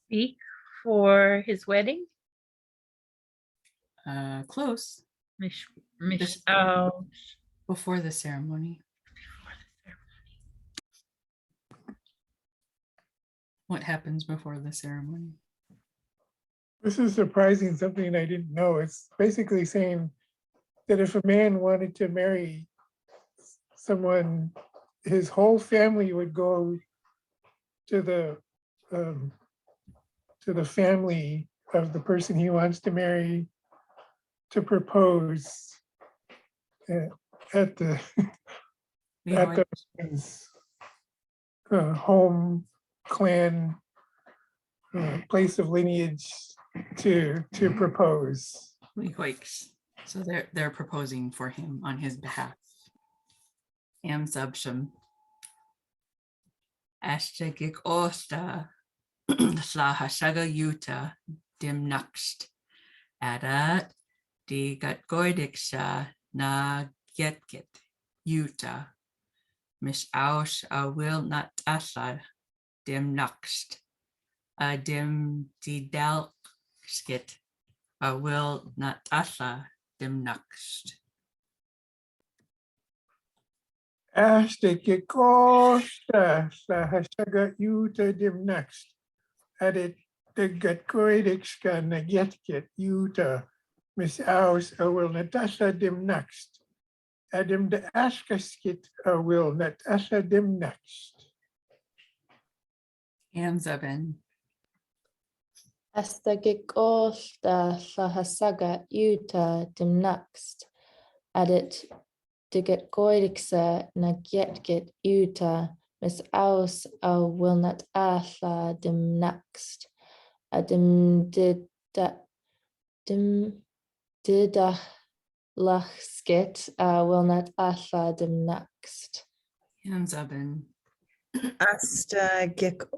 Speak for his wedding. Close. Mish This- out. Before the ceremony. What happens before the ceremony? This is surprising, something I didn't know. It's basically saying that if a man wanted to marry someone, his whole family would go to the family of the person he wants to marry to propose at the We at hoik. the person's, home clan place of lineage to propose. We hoiks. So they're proposing for him on his behalf. Am subsham. Ayaawgm Osta Sahashaga Yuta Dimnakst Adat Di Gatgoidiksha Nagyetkit Yuta Mishaush Awil Nat Atha Dimnakst Adim Didalskit Awil Nat Atha Dimnakst. Ayaawgm Sahashaga Yuta Dimnakst Adat Di Gatgoidiksha Nagyetkit Yuta Mishaush Awil Nat Atha Dimnakst Adim de Ashkaskit Awil Nat Atha Dimnakst. Am Zebin. Ayaawgm Sahashaga Yuta Dimnakst Adit Ganiinksk Nagyetkit Yuta Misaus Wilnat Atha Dimnakst Adim Didalachskit Wilnat Atha Dimnakst. Am Zebin. Ayaawgm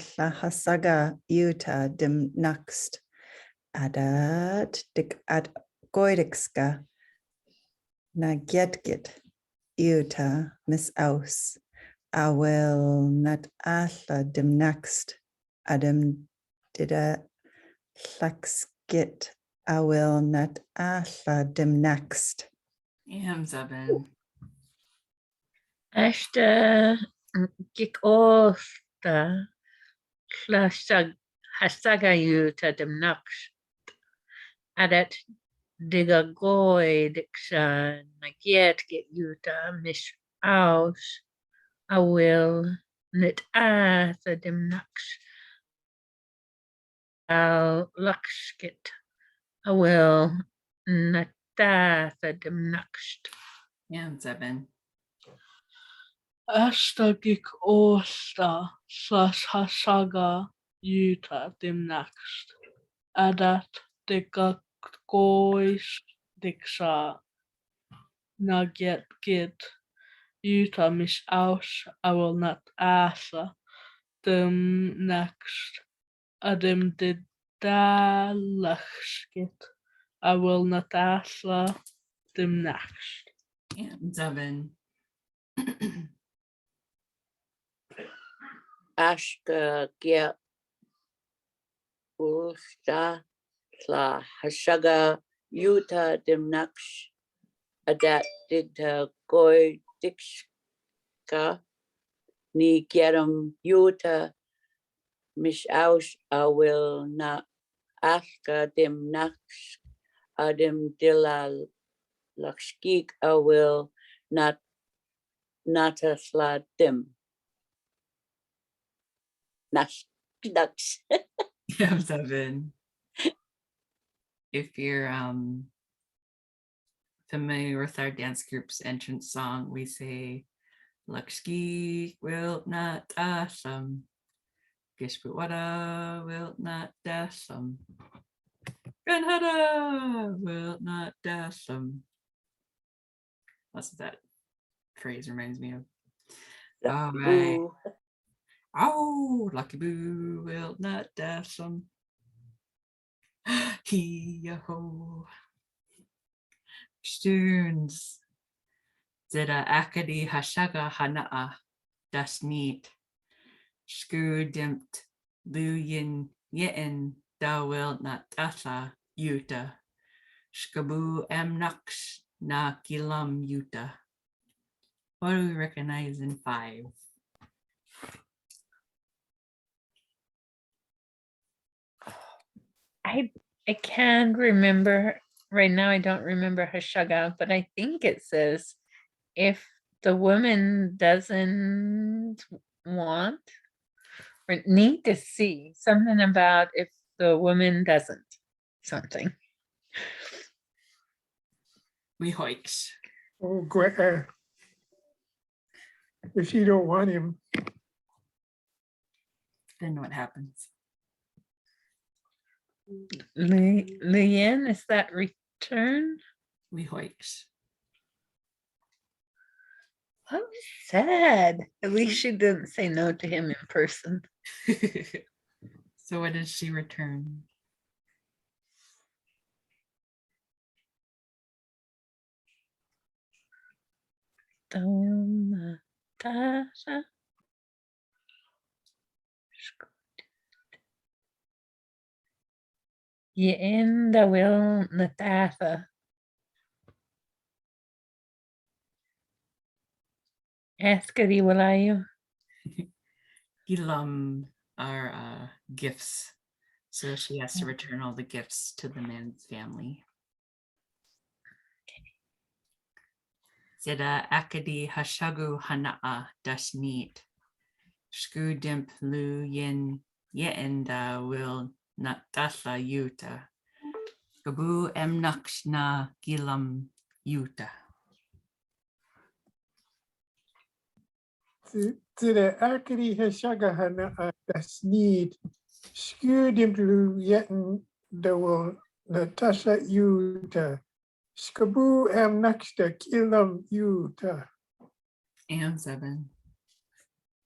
Sahashaga Yuta Dimnakst Adat Ganiinksk Nagyetkit Yuta Misaus Awil Nat Atha Dimnakst Adim Didalachskit Awil Nat Atha Dimnakst. Am Zebin. Ayaawgm Sahashaga Yuta Dimnakst Adat Ganiinksk Nagyetkit Yuta Misaus Awil Nat Atha Dimnakst Lakshkit Awil Nat Atha Dimnakst. Am Zebin. Ayaawgm Sahashaga Yuta Dimnakst Adat Ganiinksk gois diksha nugget git Utah mish aus I will not asa them next Adam did dalachskit I will not asa them next. And Devin. Ashka Gya Ulsta Tla Hashaga Yuta Dimnaksh Adat Digta Goy Dikshka Ni Geram Yuta Mish Aush I will not Ashka Dimnaksh Adim Dila Lakshkik I will not Natasla Dim. Nash. Yeah, Devin. If you're familiar with our dance group's entrance song, we say Lakshki will not asam. Gishputwada will not dasam. Ganhada will not dasam. That's what that phrase reminds me of. All right. Oh, Lucky Boo will not dasam. He-yo. Students. Zera akadi hashaga hana'a. Das neat. Skudimt luyin yitten da will not dasa yuta. Skabu emnux na gilam yuta. What do we recognize in 5? I can't remember right now. I don't remember Hashaga, but I think it says if the woman doesn't want or need to see something about if the woman doesn't something. We hoiks. Oh, if you don't want him, Then what happens? Luyen, is that return? We hoiks. That was sad. At least she didn't say no to him in person. So what does she return? Tasha. Yen da will Natatha. Askari walayu. Gilam are gifts. So she has to return all the gifts to the man's family. Zeda akadi hashagu hana'a das neat. Skudimp lu yin yenda will not dasa yuta. Gabu emnakshna gilam yuta. to the Arkady Hashagahana das need skewed into yetin the will Natasha Yuta. Skabu am naksta kilam Yuta. And 7.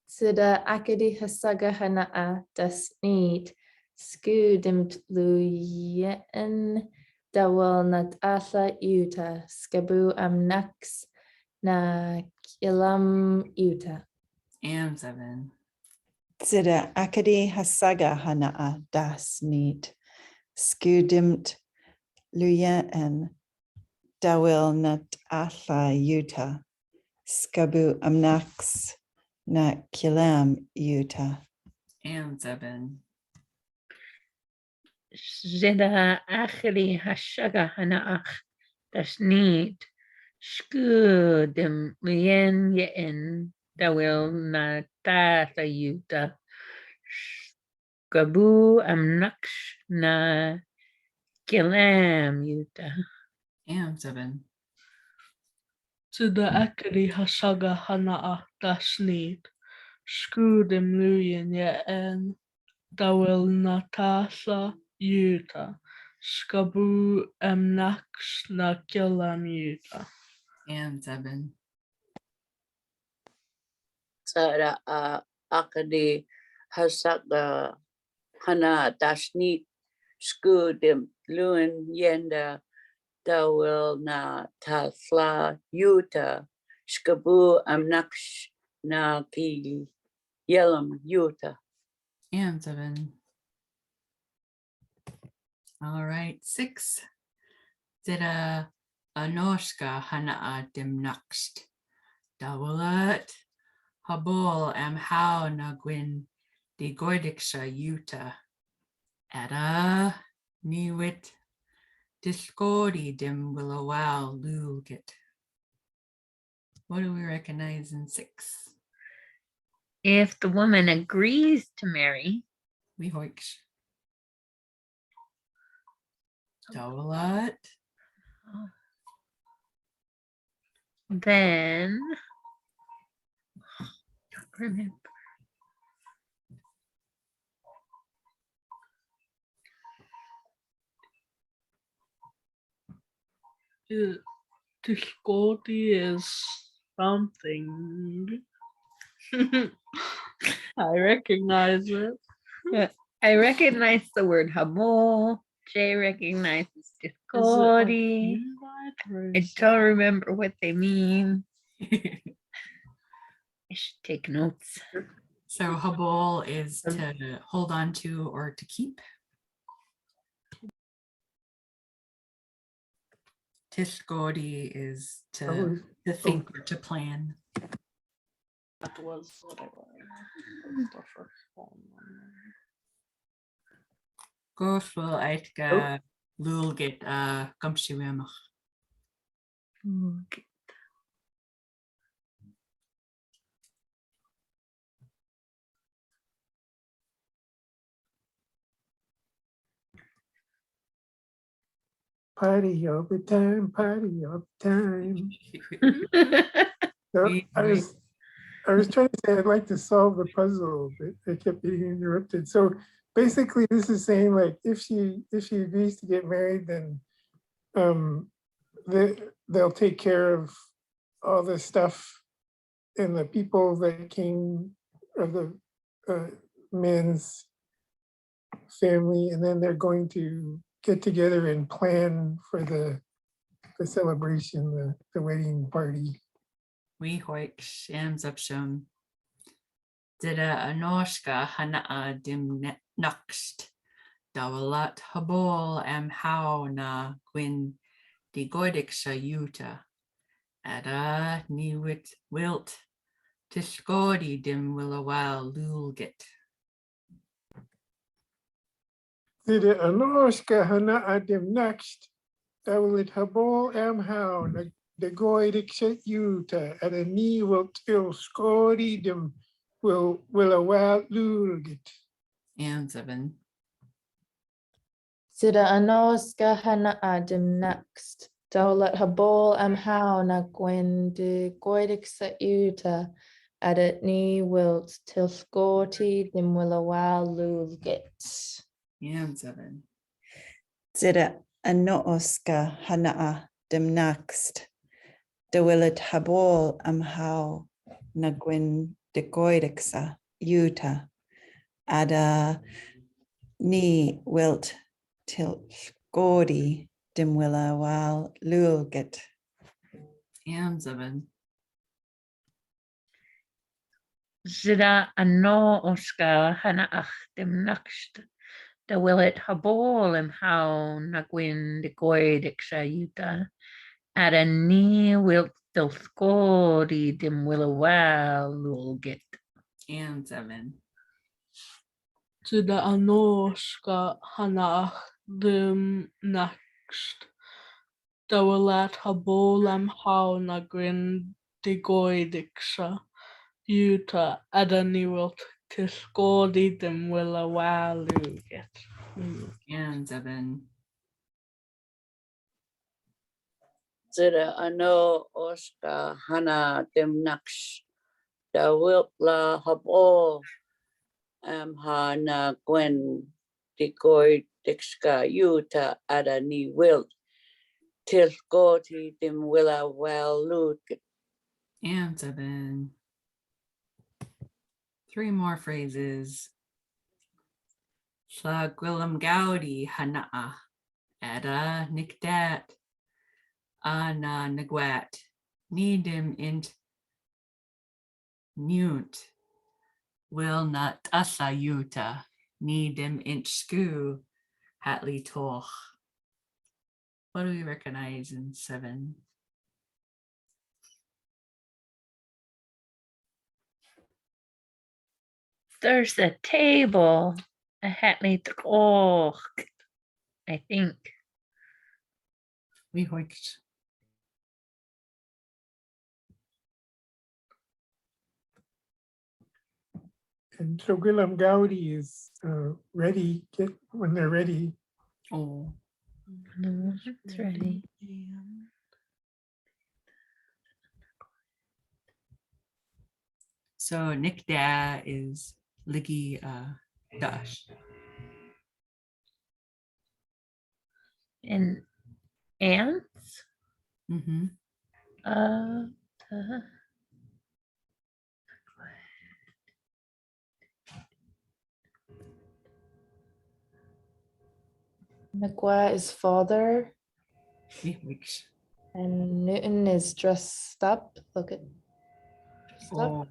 Sida akadi hasaga hana'a das need skudimt luyen dawal nat asa uta skabu am naks na kilam uta. And 7. Zida akadi hasaga hana'a das need skudimt luyen dawil nat atha yuta skabu amnaks na kilam yuta. And 7. Zeda achri hashaga hanaach das need skudem lien yen da will na tata yuta gabu amnaksh na kilam yuta. And 7. To the akari hasaga hana'a das need. Skudim luyen ye en dawil natasa yuta. Skabu Nigyooks na Gilamuta. And 7. Sara akadi hasak hana dashnik skudim luen yenda dawil na tafla yuta skabu amnaksh na ki yelam yuta. And 7. All right, 6. Zira anoshka hana'a dimnakst. Dawalat habol am how na gwyn di goidiksha yuta. Ada niwit discodi dim willawal lulgit. What do we recognize in 6? If the woman agrees to marry, We hoiksh. Dawalat. then don't remember. Discordy is something. I recognize it. I recognize the word habol. Jay recognizes Is it like discordy. invite or I is don't it- remember what they mean. I should take notes. So habol is to hold on to or to keep. Tishgodi is to think or to plan. That was what I was the first one. Goful aitka lulgit gumshiwemach. Okay. Party all the time, party all the time. So I was trying to say I'd like to solve the puzzle, but I kept getting interrupted. So basically, this is saying like if she agrees to get married, then they'll take care of all the stuff and the people that came of the men's family, and then they're going to get together and plan for the celebration, the wedding party. We hoik shams up shum. Dida anoshka hana'a dim nakst. Dawalat habol am how na gwyn di goidiksha yuta. Ada niwit wilt. Tishgodi dim willawal lulgit. Zide anoshka hana adim next. Dawilit habol am how na de goidik set yuta at a knee will till scori dim will a wild lulgit. And 7. Sida anoska hana adim next. Daulat habol am how na gwen de goidik sa uta at it ni wilt till scorty dim will a while lulgit. And 7. Zida anoska hana'a dim next. De willet habol am how na gwyn de goidixa yuta. Ada ni wilt til godi dim willa while lulgit. And 7. Zida ano oska hana ach dem nakst. Da will it habol em how na gwyn de goed exa yuta. At a ni wilt del scori dim will a well lul get. And 7. To the anoshka hana dim next. Dawalat habolam how na grin digoidiksha. Yuta adaniwilt tisgodi dim willa walu get. And 7. Zira ano oska hana dim naksh da wilpla habo ha na gwen di goid dixka yuta ada ni wilt tilgoti dim willa well lut. And 7. 3 more phrases. Llagwilym gawdi hana'a ada nikdat ana nagwat nidim int nunt will not asa yuta nidim int sku hatli toch. What do we recognize in 7? There's a table. A hatly troch, I think. We hoiked. And so Willem Gaudi is ready, when they're ready. Oh, No, it's ready. so nikda is ligi dash. And ants? Mm-hmm. Uh, Nagwa is father, We hoiked. and Newton is dressed up. Look at dressed up. Oh.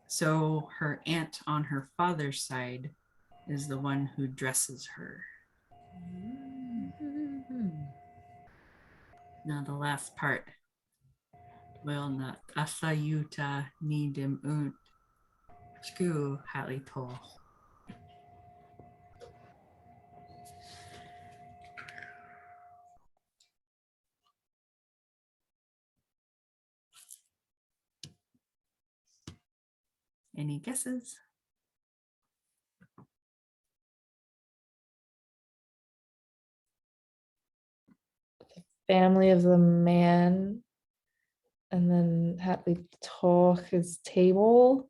So her aunt on her father's side is the one who dresses her. Now the last part. Will not asayuta nidim unt sku hatli tol. Any guesses? Family of the man, and then Hatley talk his table.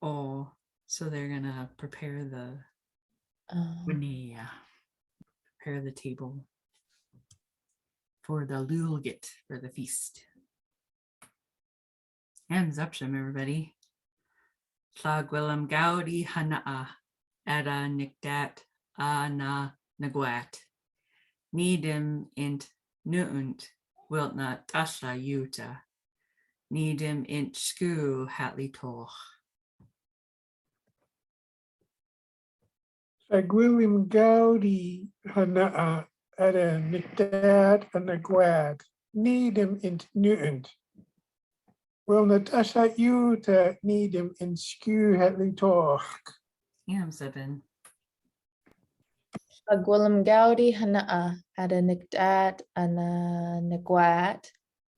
Oh, so they're gonna prepare the prepare the table for the lulgit, for the feast. Hands up, Shem, everybody. Llagwilym gawdi hana'a ada nikdat ana nagwat. Nidim int nuunt wiltna tasha yuta. Nidim int sku hatli toch. Llagwilym Gaudi hana'a ada nikdat anagwad needem int nuent. Will Natasha Yuta needem in skew hatly toch. Yam 7. Agwilym Gaudi Hana'a ada Nigdat ana Nagwat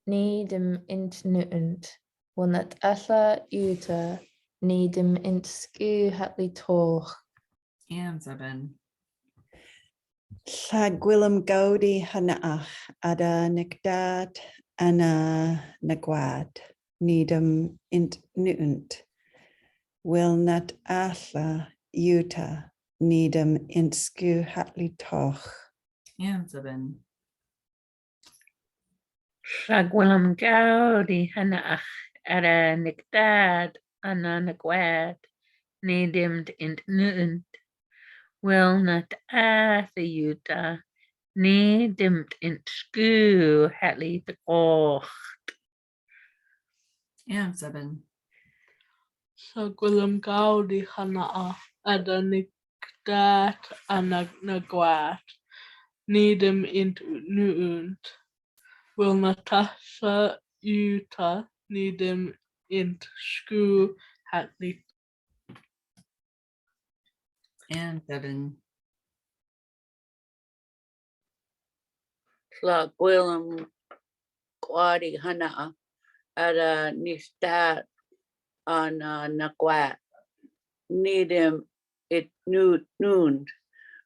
Needem int Nuent Wilnat Asa Uta Needem int Skew Hatli Toch. Yam 7. Llagwilym Gaudi hanaach ada Nigdat ana Nagwad Needem int nuent will not alla Utah Needem int skew hatli toch. Yam 7. Llagwilym gawdi hynach ara nigdad ana nagwad neidimd int nunt wil nat ath yuta neidimd int sku hatli toch. Yam 7. Llagwilym Gaudi hana'a ada nigdat a nagwat needem int nuunt wil Natasha Utah needem int sku hatli. And 7. Llagwilym Gawdi hana'a ada nigdat ana nagwat needem it noon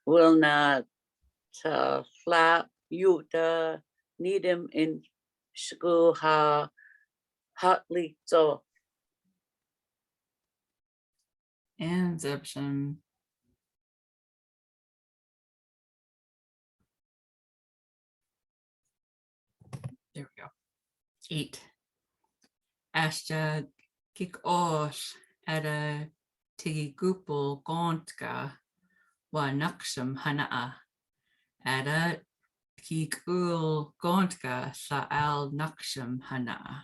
will not flap yuta needem in school ha hotly so. And Zebsham. There we go. 8. Ashta kikosh ada tigigupul gontka wa naksham hana'a. Ada kikul gontka sa'al naksham hana'a.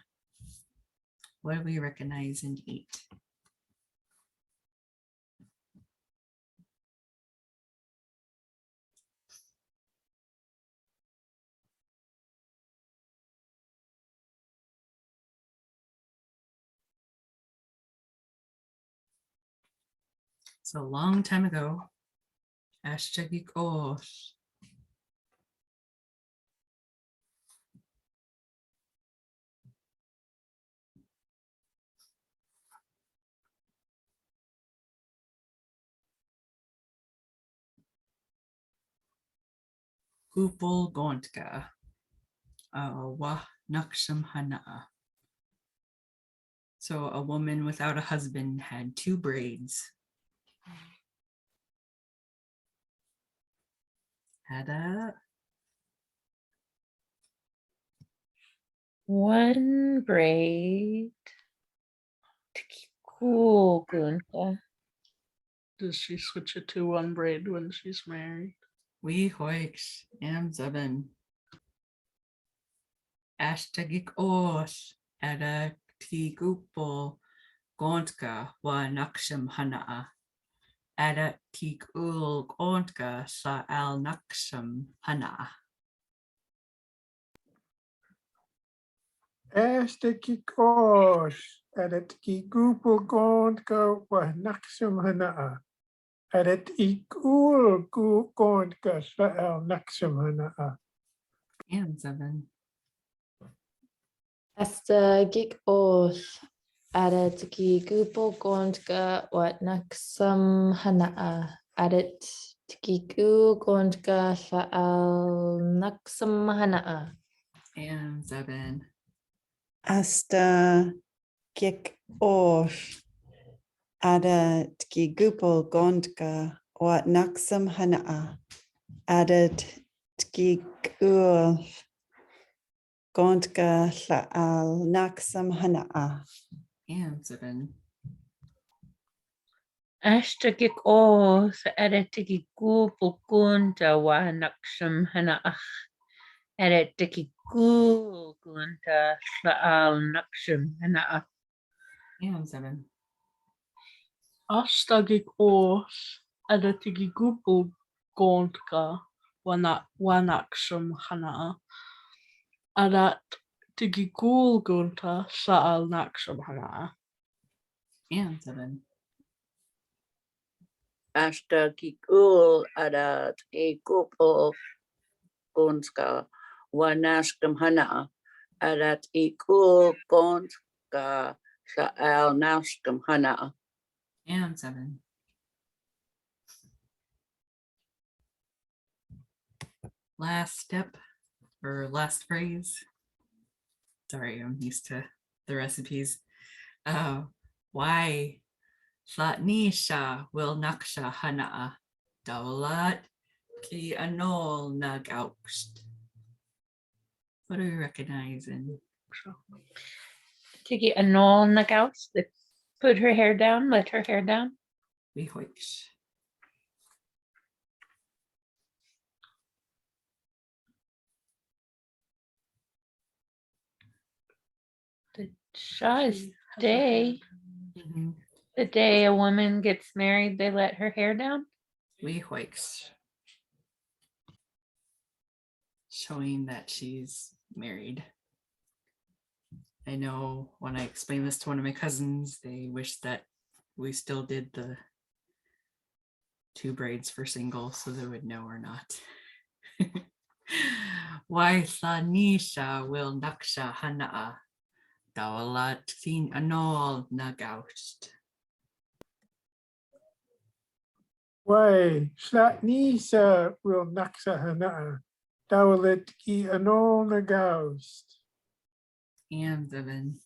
What do we recognize in 8? So a long time ago, Ashtegikosh. Kupul Gontka. Wah Naksham Hana'a. So a woman without a husband had 2 braids. Ada. 1 braid. Cool, Gunta. Does she switch it to 1 braid when she's married? We hoiks am 7. Ashtagik osh ada tigupul gontka wa naksham hana'a. Ada tikul gontka sa al naksham hana'a. Ashtekikosh, Adatkigupul Gondka wa Naksham Hana'a. Adatikul Gondka Sa'al Naksham Hana'a. And 7. Asta gig oth. Added tiki gupo gondga wat naksam hana'a. Added tiki gu gondga fa'al naksam hana'a. And 7. Asta gik osh. Ada tki gupul gondka wat naksam hana'a. Added tki gul gondka la'al naksam hana'a. And 7. Ashtagik oth eretiki gupul gunta wa naksham hanaach. Eretiki gul gunta sa'al naksham hanaach. And 7. Astagik oth adatigi gupul gondka wanaksham hana'a. Adat tigigul gunta sa'al naksham hana'a. And 7. Ashtakikul adat ikupo gonska wanashkam hana. Adat ikul gonska sa'al nashkam hana. And 7. Last step or last phrase. Sorry, I'm used to the recipes. Why Slatnisha will naksha hana'a. Daulat ki anol Nigyooks. What do we recognize in? Tiki anol Nigyooks. Put her hair down, let her hair down. We hoiks. The Shah's day. Mhm. The day a woman gets married, they let her hair down. We hoiks. Showing that she's married. I know when I explained this to one of my cousins, they wish that we still did the 2 braids for single so they would know or not. Why Sanisha will naksha hana'a. Dawalat tin anol Nigyooks. Why, Slatnisa will Naksa Hana'a. Dawalit ki Anol Nagaust. And 7.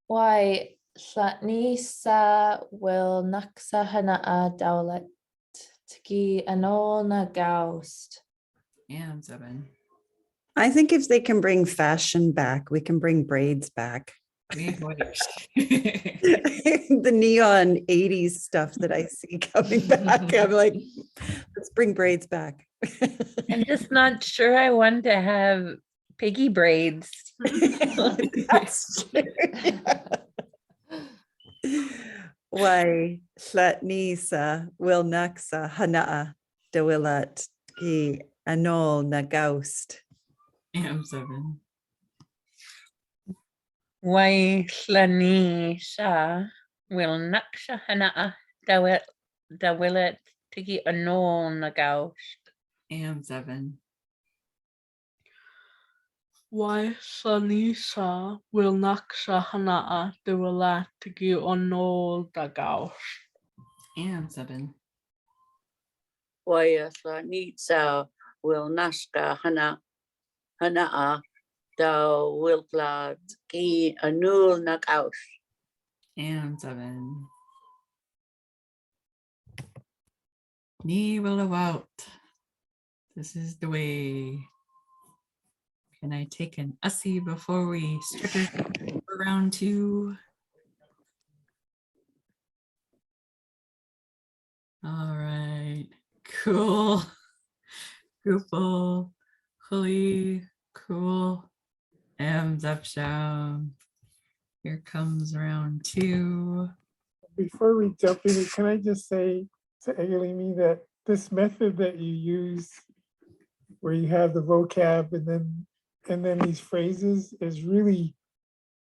Why Slatnisa will naksa hana'a dawlat tiki anol na gaust. And 7. I think if they can bring fashion back, we can bring braids back. The neon 80s stuff that I see coming back. I'm like, let's bring braids back. I'm just not sure I want to have piggy braids. That's true. Why Slatni sa will naksa hana'a dawilat ki anol na gaust. AM7. Why llani siya will naksha hana'a dawilet tigi anol na gaust. AM7. Why Sanisa will naksha hana'a de relatigi onol dagaus. AM7. Waya sa nitsa will nashka hana'a da wilklad ki anul nakaus. AM7. Ni will out. This is the way. Can I take an Ussie before we start for round 2? All right, cool. Goopal, Huli, cool. Zapsham. Here comes round 2. Before we jump in, can I just say to Ayaawgm that this method that you use, where you have the vocab and then these phrases, is really,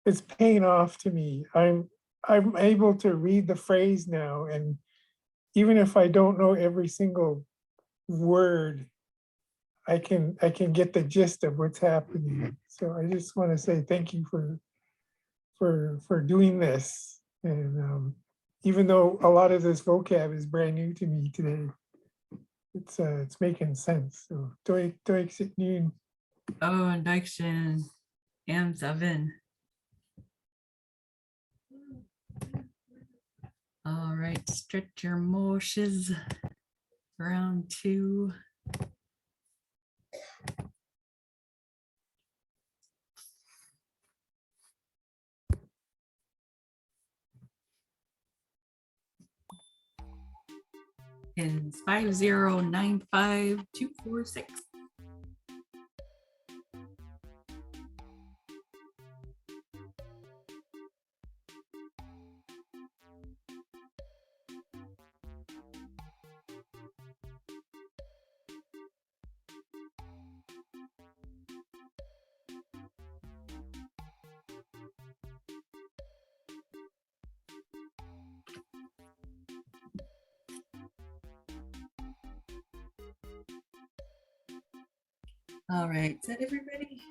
it's paying off to me. I'm able to read the phrase now, and even if I don't know every single word, I can get the gist of what's happening. So I just want to say thank you for doing this. And even though a lot of this vocab is brand new to me today, it's making sense. So Doik noon. Oh, and Dakshin, AM7. All right, stretch your moshes. Round 2. Pins 5095246. All right, is that everybody?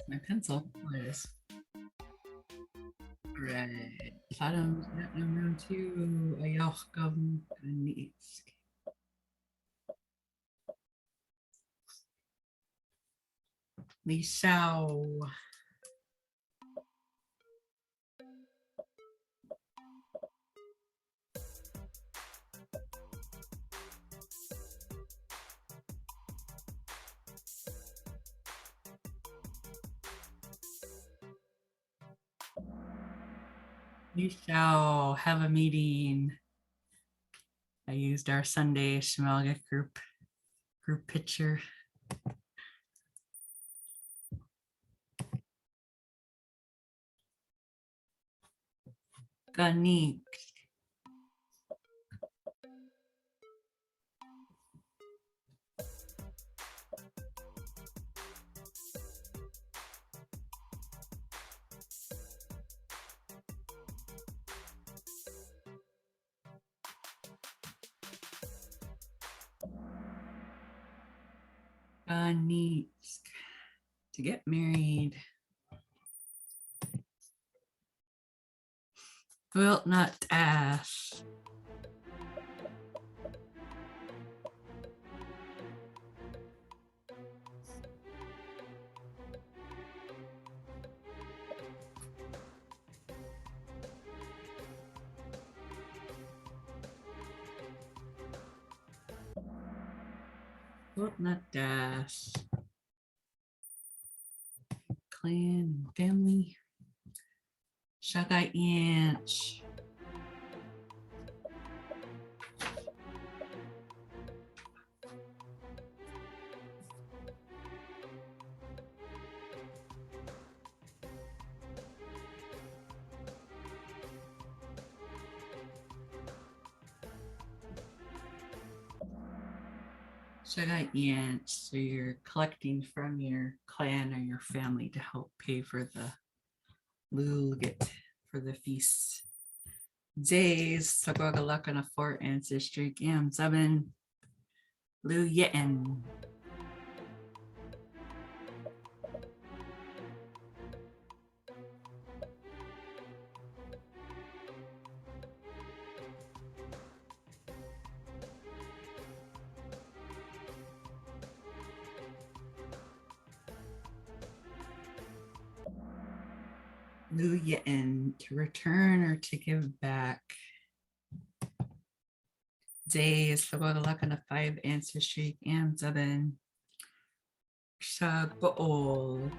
My pencil, there it is. All right, bottom round 2, Ayaawgm, Ganiinksk. Lishao. We shall have a meeting. I used our Sunday Sm'algyax group picture. Ganiinksk. Ganiinksk. To get married. Well, not Ash. Not dash. Clan, family. Shagai inch. Shagai inch. So you're collecting from your clan or your family to help pay for the Lulgit for the feast. Days, Sagwagalak on a 4 ancestry, Gam Zabin, Lu Yeten. Lu Yeten, to return or to give back. Days, Sagwagalak on a 5 ancestry, Gam Zabin, Shabaol.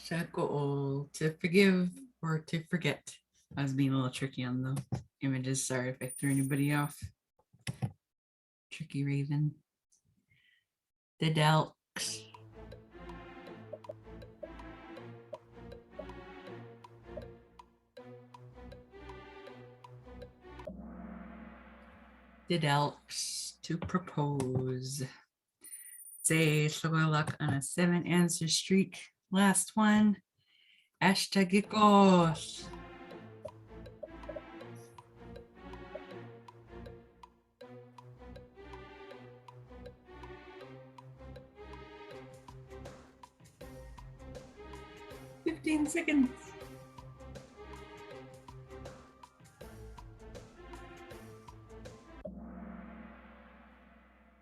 Shakool, to forgive or to forget. I was being a little tricky on the images. Sorry if I threw anybody off. Tricky Raven. The Delks. The Delks to propose. Say Shogolak on a 7 answer streak. Last one. Ashtagikos. $15 seconds.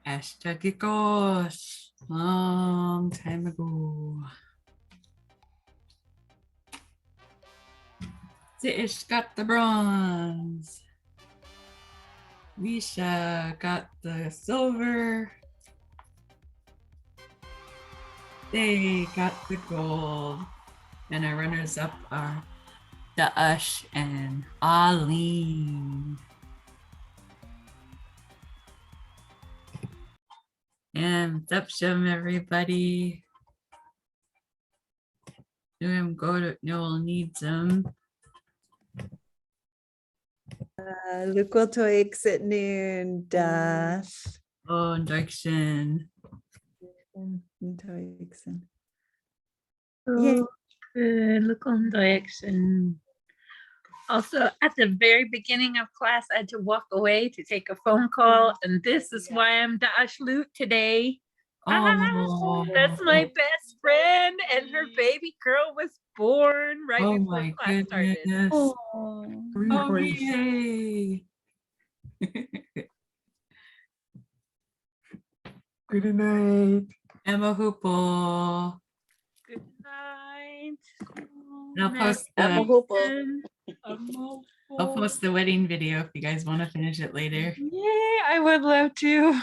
Ashtagikos. Long time ago. Zish got the bronze. Lisha got the silver. They got the gold. And our runners up are Da'ush and Aline. And Zepsham, everybody. Noel needs them. Lukwiltoiks at noon, dash. Oh, and Darkshin. Toiksen. Oh, good. Look on direction. Also, at the very beginning of class, I had to walk away to take a phone call, and this is why I'm Dash Loot today. Oh, That's my best friend, and her baby girl was born right oh before my class started. goodness. Oh. Oh, yay. Good night. Emma Hoople. Good night. And I'm a hoople. I'll post the wedding video if you guys want to finish it later. Yeah, I would love to.